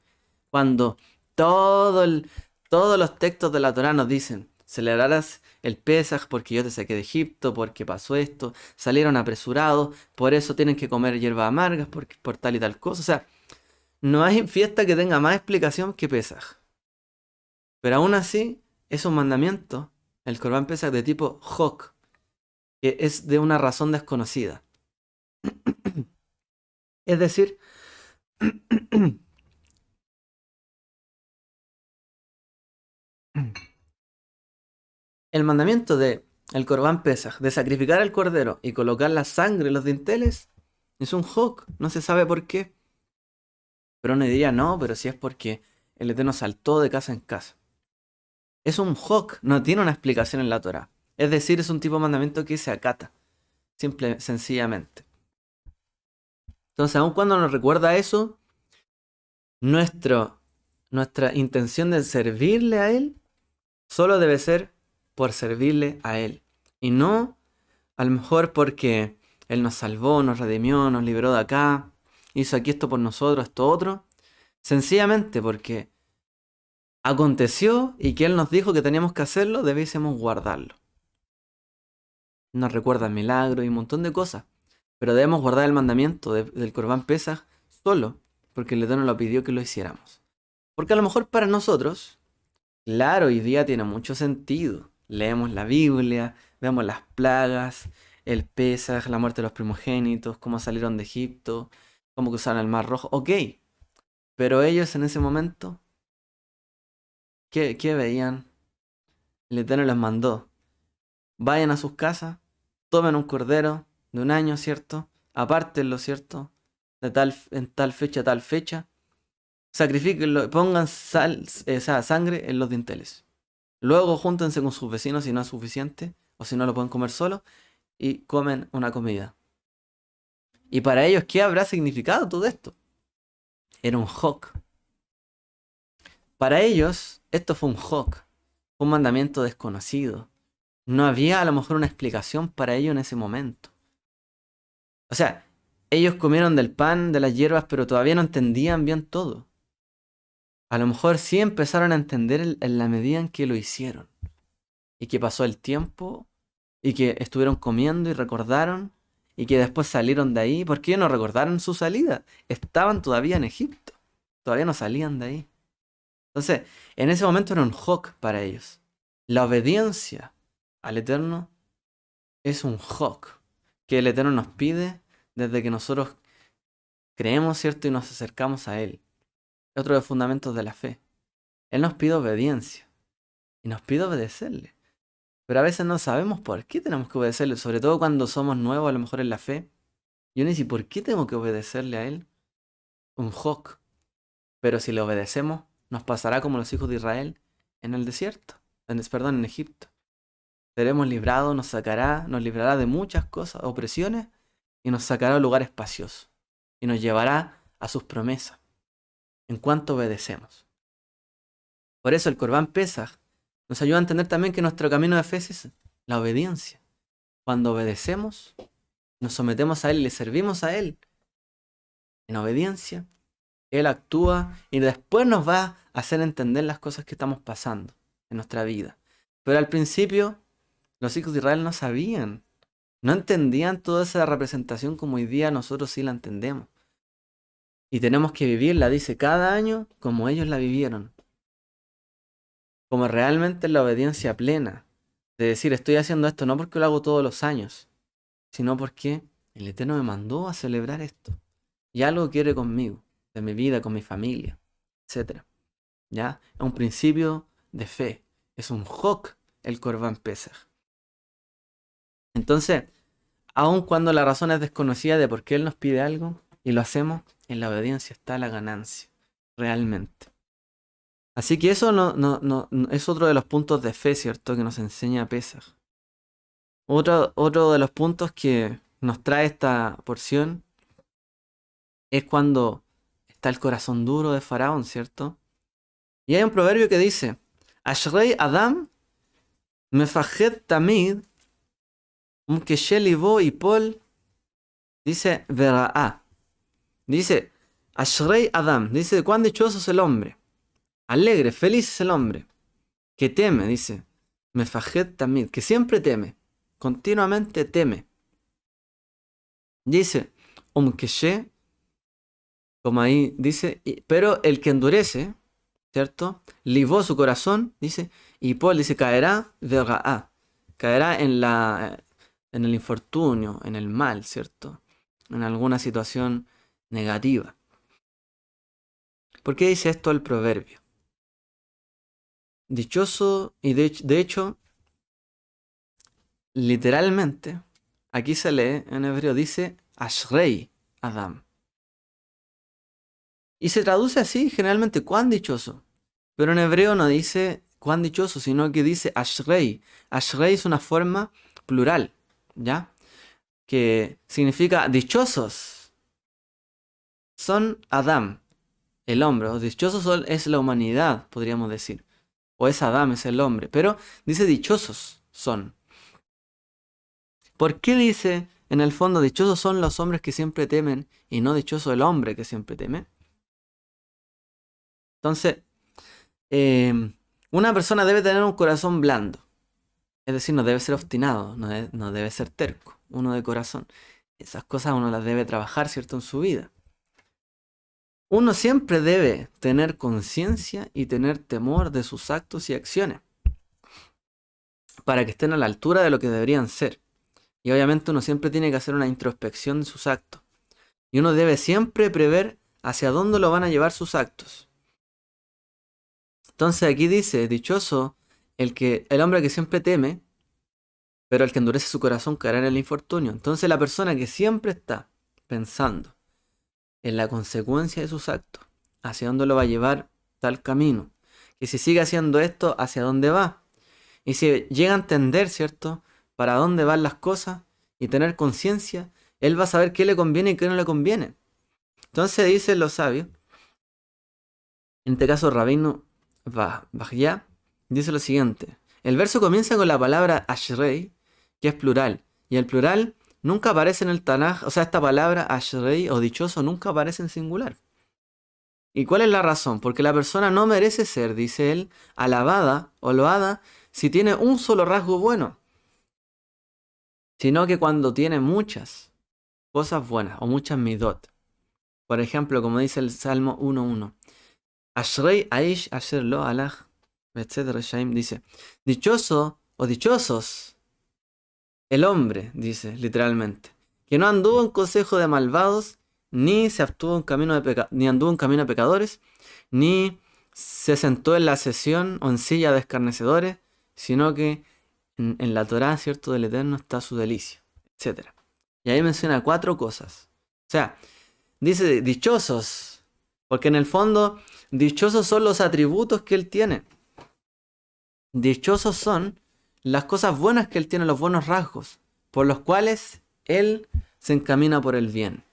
Speaker 1: cuando todos los textos de la Torá nos dicen: celebrarás el Pesaj porque yo te saqué de Egipto, porque pasó esto, salieron apresurados, por eso tienen que comer hierbas amargas, por tal y tal cosa? O sea, no hay fiesta que tenga más explicación que Pesaj. Pero aún así, es un mandamiento, el Corban Pesaj de tipo Hok, que es de una razón desconocida. Es decir, el mandamiento de el Corban Pesaj, de sacrificar al cordero y colocar la sangre en los dinteles, es un hok, no se sabe por qué. Pero uno diría, no, pero si es porque el Eterno saltó de casa en casa. Es un hok, no tiene una explicación en la Torah. Es decir, es un tipo de mandamiento que se acata, sencillamente. Entonces, aun cuando nos recuerda eso, nuestra intención de servirle a Él solo debe ser por servirle a Él. Y no a lo mejor porque Él nos salvó, nos redimió, nos liberó de acá, hizo aquí esto por nosotros, esto otro. Sencillamente porque aconteció y que Él nos dijo que teníamos que hacerlo, debiésemos guardarlo. Nos recuerda el milagro y un montón de cosas. Pero debemos guardar el mandamiento del Corban Pesaj solo porque el Eterno lo pidió que lo hiciéramos. Porque a lo mejor para nosotros, claro, hoy día tiene mucho sentido. Leemos la Biblia, vemos las plagas, el Pesaj, la muerte de los primogénitos, cómo salieron de Egipto, cómo cruzaron el Mar Rojo. Ok, pero ellos en ese momento ¿Qué veían? El Eterno les mandó: vayan a sus casas, tomen un cordero de un año, ¿cierto? Apártenlo, ¿cierto? En tal fecha, tal fecha. Sacrifíquenlo, pongan sangre en los dinteles. Luego júntense con sus vecinos si no es suficiente, o si no lo pueden comer solo, y comen una comida. Y para ellos, ¿qué habrá significado todo esto? Era un hok. Para ellos, esto fue un hok, un mandamiento desconocido. No había a lo mejor una explicación para ello en ese momento. O sea, ellos comieron del pan, de las hierbas, pero todavía no entendían bien todo. A lo mejor sí empezaron a entender en la medida en que lo hicieron. Y que pasó el tiempo, y que estuvieron comiendo y recordaron, y que después salieron de ahí. ¿Por qué no recordaron su salida? Estaban todavía en Egipto. Todavía no salían de ahí. Entonces, en ese momento era un hok para ellos. La obediencia al Eterno es un hok que el Eterno nos pide desde que nosotros creemos, ¿cierto? Y nos acercamos a Él. Otro de los fundamentos de la fe. Él nos pide obediencia y nos pide obedecerle. Pero a veces no sabemos por qué tenemos que obedecerle, sobre todo cuando somos nuevos a lo mejor en la fe. Y uno dice, ¿por qué tengo que obedecerle a Él? Un hok. Pero si le obedecemos, nos pasará como los hijos de Israel en el desierto, en Egipto. Seremos librados, nos librará de muchas cosas, opresiones, y nos sacará a un lugar espacioso. Y nos llevará a sus promesas, en cuanto obedecemos. Por eso el Corbán Pesaj nos ayuda a entender también que nuestro camino de fe es la obediencia. Cuando obedecemos, nos sometemos a Él y le servimos a Él en obediencia, Él actúa y después nos va a hacer entender las cosas que estamos pasando en nuestra vida. Pero al principio, los hijos de Israel no sabían, no entendían toda esa representación como hoy día nosotros sí la entendemos. Y tenemos que vivirla, dice, cada año como ellos la vivieron. Como realmente la obediencia plena. De decir, estoy haciendo esto no porque lo hago todos los años, sino porque el Eterno me mandó a celebrar esto. Y algo quiere conmigo, de mi vida, con mi familia, etc. ¿Ya? Es un principio de fe. Es un hok el Corbán Pesaj. Entonces, aun cuando la razón es desconocida de por qué Él nos pide algo y lo hacemos, en la obediencia está la ganancia, realmente. Así que eso no es otro de los puntos de fe, ¿cierto? Que nos enseña Pesaj. Otro de los puntos que nos trae esta porción es cuando está el corazón duro de Faraón, ¿cierto? Y hay un proverbio que dice: Ashrei Adam mefajed tamid umkeshe libo yipol, dice Vera'a. Dice Ashrei Adam, dice, cuán dichoso es el hombre, alegre, feliz es el hombre, que teme, dice mefajed tamid, que siempre teme, continuamente teme. Dice umkeshe, como ahí dice, pero el que endurece, ¿cierto? Libó su corazón, dice, y Paul dice, caerá, caerá en el infortunio, en el mal, ¿cierto? En alguna situación negativa. ¿Por qué dice esto el proverbio? Dichoso, y de hecho, literalmente, aquí se lee en hebreo, dice Ashrei Adam. Y se traduce así, generalmente, cuán dichoso. Pero en hebreo no dice cuán dichoso, sino que dice Ashrei. Ashrei es una forma plural, ¿ya? Que significa dichosos. Son Adam, el hombre. O dichosos es la humanidad, podríamos decir. O es Adam, es el hombre. Pero dice dichosos son. ¿Por qué dice, en el fondo, dichosos son los hombres que siempre temen y no dichoso el hombre que siempre teme? Entonces, una persona debe tener un corazón blando. Es decir, no debe ser obstinado, no debe ser terco, uno de corazón. Esas cosas uno las debe trabajar, ¿cierto?, en su vida. Uno siempre debe tener conciencia y tener temor de sus actos y acciones, para que estén a la altura de lo que deberían ser. Y obviamente uno siempre tiene que hacer una introspección de sus actos. Y uno debe siempre prever hacia dónde lo van a llevar sus actos. Entonces aquí dice, dichoso el hombre que siempre teme, pero el que endurece su corazón caerá en el infortunio. Entonces la persona que siempre está pensando en la consecuencia de sus actos, hacia dónde lo va a llevar tal camino, que si sigue haciendo esto, hacia dónde va. Y si llega a entender, ¿cierto?, para dónde van las cosas y tener conciencia, él va a saber qué le conviene y qué no le conviene. Entonces dicen los sabios, en este caso Rabino Bajya, dice lo siguiente. El verso comienza con la palabra Ashrei, que es plural. Y el plural nunca aparece en el Tanaj, o sea, esta palabra Ashrei o dichoso nunca aparece en singular. ¿Y cuál es la razón? Porque la persona no merece ser, dice él, alabada o loada si tiene un solo rasgo bueno, sino que cuando tiene muchas cosas buenas o muchas midot. Por ejemplo, como dice el Salmo 1.1. Ashrei aish asher lo alaj, etc. Shaim dice, dichoso o dichosos el hombre, dice literalmente, que no anduvo en consejo de malvados, ni se abstuvo en camino ni anduvo en camino de pecadores, ni se sentó en la sesión o en silla de escarnecedores, sino que en la Torá, cierto, del Eterno está su delicia, etc. Y ahí menciona 4 cosas. O sea, dice dichosos, porque en el fondo dichosos son los atributos que él tiene. Dichosos son las cosas buenas que él tiene, los buenos rasgos, por los cuales él se encamina por el bien.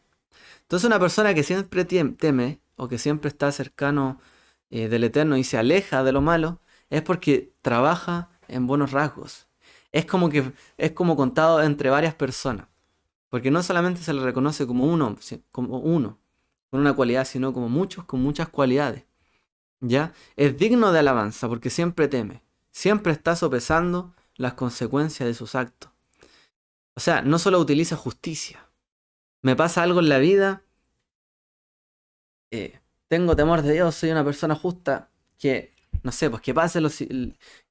Speaker 1: Entonces una persona que siempre teme o que siempre está cercano del Eterno y se aleja de lo malo, es porque trabaja en buenos rasgos. Es como contado entre varias personas, porque no solamente se le reconoce como uno, con una cualidad, sino como muchos con muchas cualidades. ¿Ya? Es digno de alabanza porque siempre teme, siempre está sopesando las consecuencias de sus actos. O sea, no solo utiliza justicia. Me pasa algo en la vida, tengo temor de Dios, soy una persona justa, que, no sé, pues que pase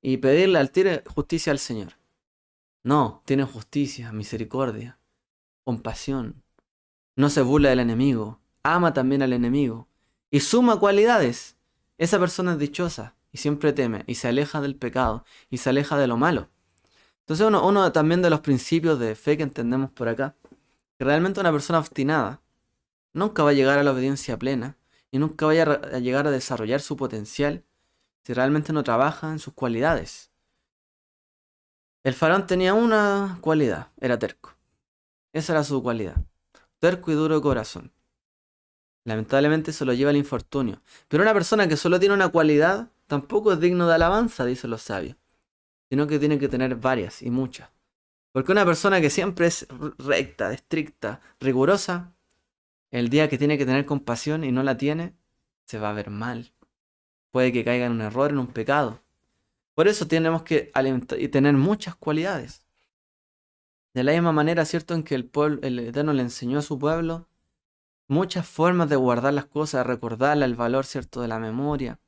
Speaker 1: y pedirle al tiro justicia al Señor. No, tiene justicia, misericordia, compasión. No se burla del enemigo, ama también al enemigo. Y suma cualidades. Esa persona es dichosa y siempre teme y se aleja del pecado y se aleja de lo malo. Entonces uno también de los principios de fe que entendemos por acá, que realmente una persona obstinada nunca va a llegar a la obediencia plena y nunca va a llegar a desarrollar su potencial si realmente no trabaja en sus cualidades. El faraón tenía una cualidad, era terco. Esa era su cualidad, terco y duro de corazón. Lamentablemente eso lo lleva al infortunio. Pero una persona que solo tiene una cualidad tampoco es digno de alabanza, dicen los sabios, sino que tiene que tener varias y muchas. Porque una persona que siempre es recta, estricta, rigurosa, el día que tiene que tener compasión y no la tiene, se va a ver mal. Puede que caiga en un error, en un pecado. Por eso tenemos que alimentar y tener muchas cualidades. De la misma manera, ¿cierto?, en que el Eterno le enseñó a su pueblo muchas formas de guardar las cosas, de recordarle el valor, ¿cierto?, de la memoria,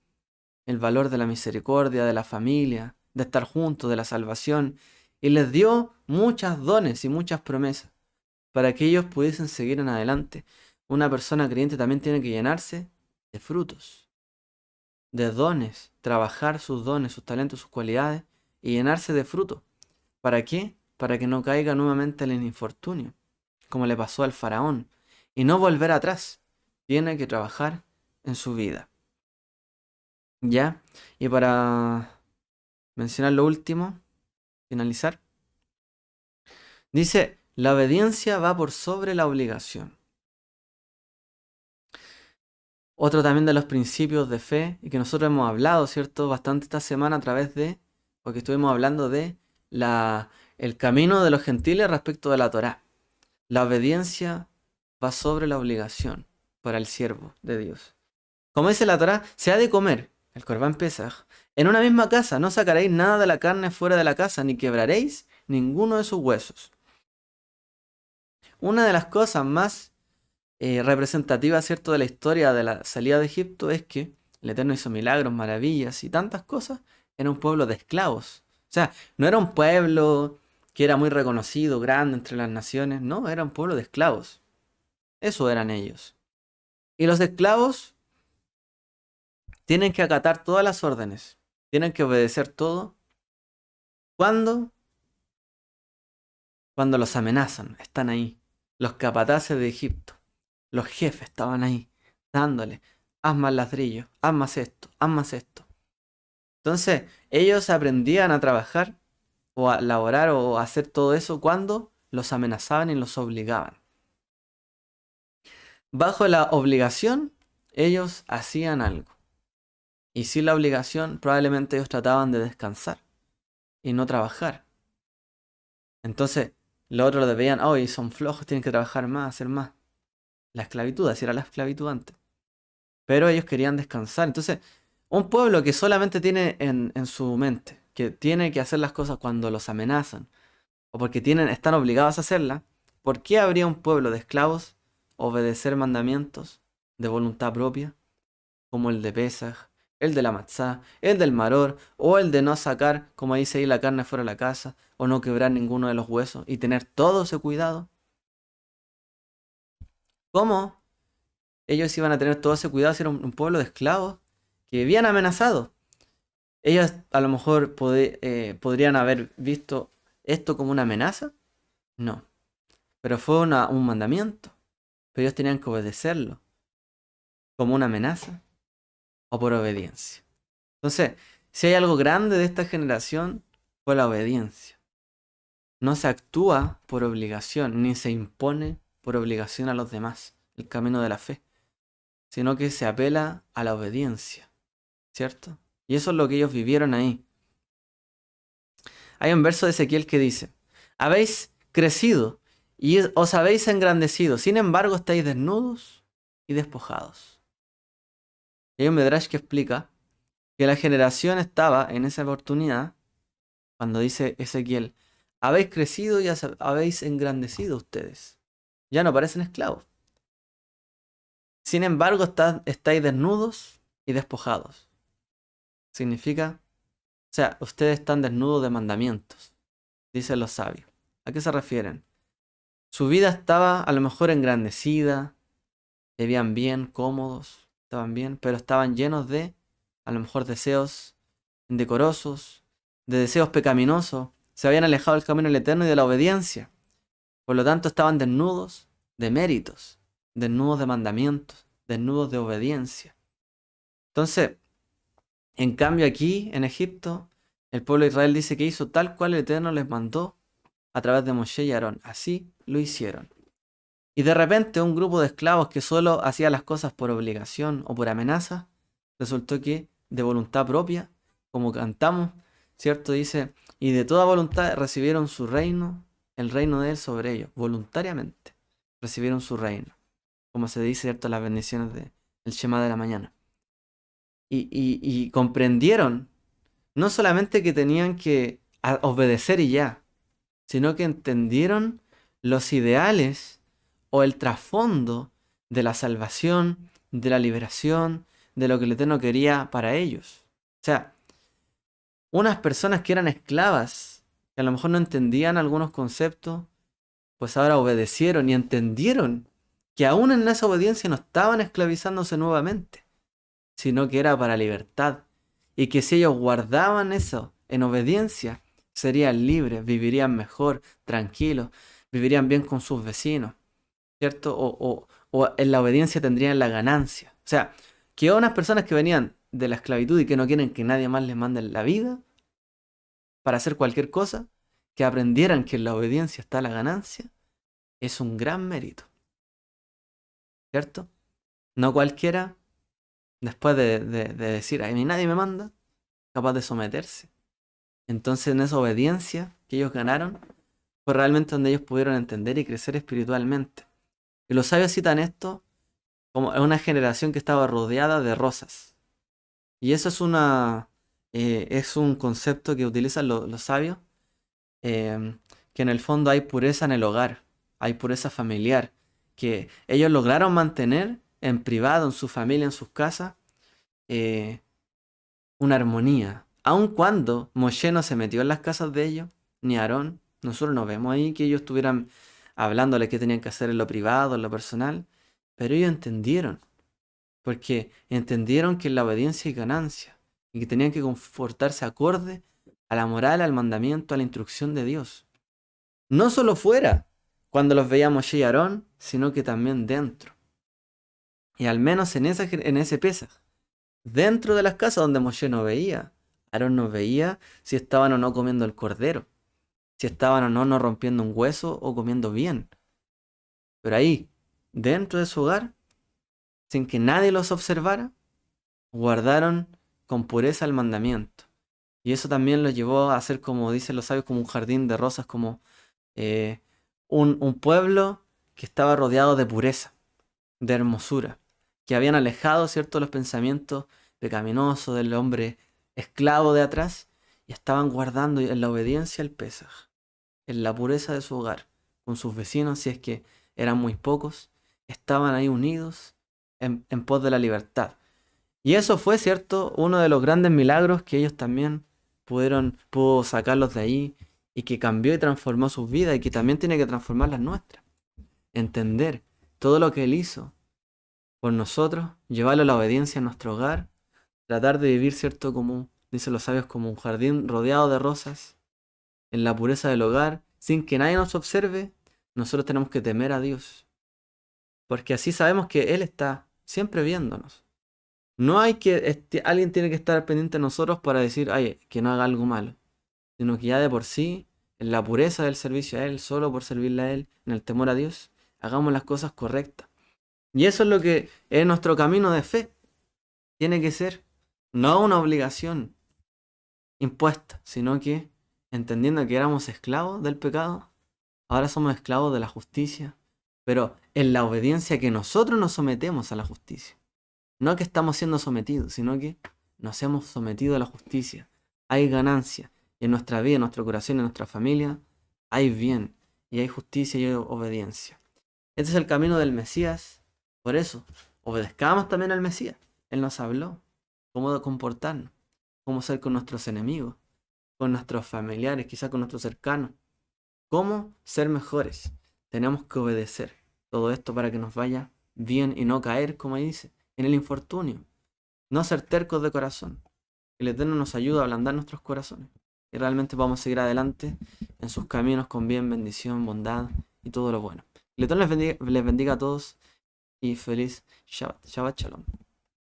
Speaker 1: el valor de la misericordia, de la familia, de estar juntos, de la salvación. Y les dio muchas dones y muchas promesas para que ellos pudiesen seguir en adelante. Una persona creyente también tiene que llenarse de frutos, de dones, trabajar sus dones, sus talentos, sus cualidades y llenarse de frutos. ¿Para qué? Para que no caiga nuevamente en el infortunio, como le pasó al faraón, y no volver atrás. Tiene que trabajar en su vida. ¿Ya? Y para mencionar lo último, finalizar, dice, la obediencia va por sobre la obligación. Otro también de los principios de fe, y que nosotros hemos hablado, ¿cierto?, bastante esta semana a través de, porque estuvimos hablando de el camino de los gentiles respecto de la Torá. La obediencia va sobre la obligación para el siervo de Dios. Como dice la Torá, se ha de comer, el Corbán Pesaj, en una misma casa, no sacaréis nada de la carne fuera de la casa, ni quebraréis ninguno de sus huesos. Una de las cosas más representativas, ¿cierto?, de la historia de la salida de Egipto es que el Eterno hizo milagros, maravillas y tantas cosas en un pueblo de esclavos. O sea, no era un pueblo que era muy reconocido, grande entre las naciones, no, era un pueblo de esclavos. Eso eran ellos. Y los esclavos tienen que acatar todas las órdenes, tienen que obedecer todo. ¿Cuándo? Cuando los amenazan, están ahí. Los capataces de Egipto, los jefes estaban ahí, dándole, haz más ladrillo, haz más esto, haz más esto. Entonces, ellos aprendían a trabajar o a laborar o a hacer todo eso cuando los amenazaban y los obligaban. Bajo la obligación, ellos hacían algo. Y sin la obligación, probablemente ellos trataban de descansar y no trabajar. Entonces, los otros lo veían, hoy son flojos, tienen que trabajar más, hacer más. La esclavitud, así era la esclavitud antes. Pero ellos querían descansar. Entonces, un pueblo que solamente tiene en su mente que tiene que hacer las cosas cuando los amenazan o porque están obligados a hacerlas, ¿por qué habría un pueblo de esclavos obedecer mandamientos de voluntad propia? Como el de Pesaj, el de la Matzá, el del Maror, o el de no sacar, como dice ahí, la carne fuera de la casa, o no quebrar ninguno de los huesos, y tener todo ese cuidado. ¿Cómo ellos iban a tener todo ese cuidado si era un pueblo de esclavos que vivían amenazados? Ellos a lo mejor podrían haber visto esto como una amenaza. No, pero fue un mandamiento. Pero ellos tenían que obedecerlo como una amenaza o por obediencia. Entonces, si hay algo grande de esta generación, fue la obediencia. No se actúa por obligación, ni se impone por obligación a los demás el camino de la fe, sino que se apela a la obediencia, ¿cierto? Y eso es lo que ellos vivieron ahí. Hay un verso de Ezequiel que dice, habéis crecido y os habéis engrandecido, sin embargo estáis desnudos y despojados. Y hay un Medrash que explica que la generación estaba en esa oportunidad, cuando dice Ezequiel, habéis crecido y habéis engrandecido ustedes. Ya no parecen esclavos. Sin embargo, estáis desnudos y despojados. Significa, o sea, ustedes están desnudos de mandamientos, dicen los sabios. ¿A qué se refieren? Su vida estaba a lo mejor engrandecida, vivían bien, cómodos, estaban bien, pero estaban llenos de, a lo mejor, deseos indecorosos, de deseos pecaminosos. Se habían alejado del camino del Eterno y de la obediencia. Por lo tanto, estaban desnudos de méritos, desnudos de mandamientos, desnudos de obediencia. Entonces, en cambio aquí, en Egipto, el pueblo de Israel dice que hizo tal cual el Eterno les mandó a través de Moshe y Aarón. Así lo hicieron. Y de repente un grupo de esclavos que solo hacía las cosas por obligación o por amenaza, resultó que de voluntad propia, como cantamos, ¿cierto? Dice, y de toda voluntad recibieron su reino, el reino de él sobre ellos, voluntariamente recibieron su reino. Como se dice, ¿cierto? Las bendiciones del Shema de la mañana. Y comprendieron no solamente que tenían que obedecer y ya, sino que entendieron los ideales o el trasfondo de la salvación, de la liberación, de lo que el Eterno quería para ellos. O sea, unas personas que eran esclavas, que a lo mejor no entendían algunos conceptos, pues ahora obedecieron y entendieron que aún en esa obediencia no estaban esclavizándose nuevamente, sino que era para libertad. Y que si ellos guardaban eso en obediencia, serían libres, vivirían mejor, tranquilos, vivirían bien con sus vecinos, ¿cierto? O en la obediencia tendrían la ganancia. O sea, que unas personas que venían de la esclavitud y que no quieren que nadie más les mande la vida para hacer cualquier cosa, que aprendieran que en la obediencia está la ganancia, es un gran mérito, ¿cierto? No cualquiera, después de decir, a mí nadie me manda, capaz de someterse. Entonces en esa obediencia que ellos ganaron, fue realmente donde ellos pudieron entender y crecer espiritualmente. Y los sabios citan esto como una generación que estaba rodeada de rosas. Y eso es un concepto que utilizan los sabios, que en el fondo hay pureza en el hogar, hay pureza familiar, que ellos lograron mantener en privado, en su familia, en sus casas, una armonía. Aun cuando Moshe no se metió en las casas de ellos, ni Aarón, nosotros no vemos ahí que ellos estuvieran hablándole qué tenían que hacer en lo privado, en lo personal, pero ellos porque entendieron que en la obediencia hay ganancia y que tenían que comportarse acorde a la moral, al mandamiento, a la instrucción de Dios. No solo fuera, cuando los veía Moshe y Aarón, sino que también dentro. Y al menos en ese Pesaj, dentro de las casas donde Moshe no veía, Aarón no veía si estaban o no comiendo el cordero, si estaban o no rompiendo un hueso o comiendo bien. Pero ahí, dentro de su hogar, sin que nadie los observara, guardaron con pureza el mandamiento. Y eso también los llevó a ser, como dicen los sabios, como un jardín de rosas, como eh, un pueblo que estaba rodeado de pureza, de hermosura, que habían alejado, ¿cierto?, los pensamientos pecaminosos del hombre esclavo de atrás y estaban guardando en la obediencia el Pesaj, en la pureza de su hogar, con sus vecinos, si es que eran muy pocos, estaban ahí unidos en pos de la libertad. Y eso fue, ¿cierto?, uno de los grandes milagros que ellos también pudo sacarlos de ahí y que cambió y transformó sus vidas y que también tiene que transformar las nuestras. Entender todo lo que Él hizo por nosotros, llevarlo a la obediencia en nuestro hogar, tratar de vivir, ¿cierto?, como dicen los sabios, como un jardín rodeado de rosas, en la pureza del hogar, sin que nadie nos observe. Nosotros tenemos que temer a Dios, porque así sabemos que Él está siempre viéndonos. No hay que, alguien tiene que estar pendiente de nosotros para decir, ay, que no haga algo malo, sino que ya de por sí, en la pureza del servicio a Él, solo por servirle a Él, en el temor a Dios, hagamos las cosas correctas. Y eso es lo que es nuestro camino de fe. Tiene que ser no una obligación impuesta, sino que entendiendo que éramos esclavos del pecado, ahora somos esclavos de la justicia, pero en la obediencia que nosotros nos sometemos a la justicia. No que estamos siendo sometidos, sino que nos hemos sometido a la justicia. Hay ganancia. Y en nuestra vida, en nuestro corazón, en nuestra familia, hay bien. Y hay justicia y hay obediencia. Este es el camino del Mesías. Por eso, obedezcamos también al Mesías. Él nos habló cómo comportarnos, cómo ser con nuestros enemigos, con nuestros familiares, quizás con nuestros cercanos. Cómo ser mejores. Tenemos que obedecer todo esto para que nos vaya bien y no caer, como ahí dice, en el infortunio. No ser tercos de corazón. El Eterno nos ayuda a ablandar nuestros corazones. Y realmente vamos a seguir adelante en sus caminos con bien, bendición, bondad y todo lo bueno. El Eterno les bendiga a todos y feliz Shabbat. Shabbat Shalom.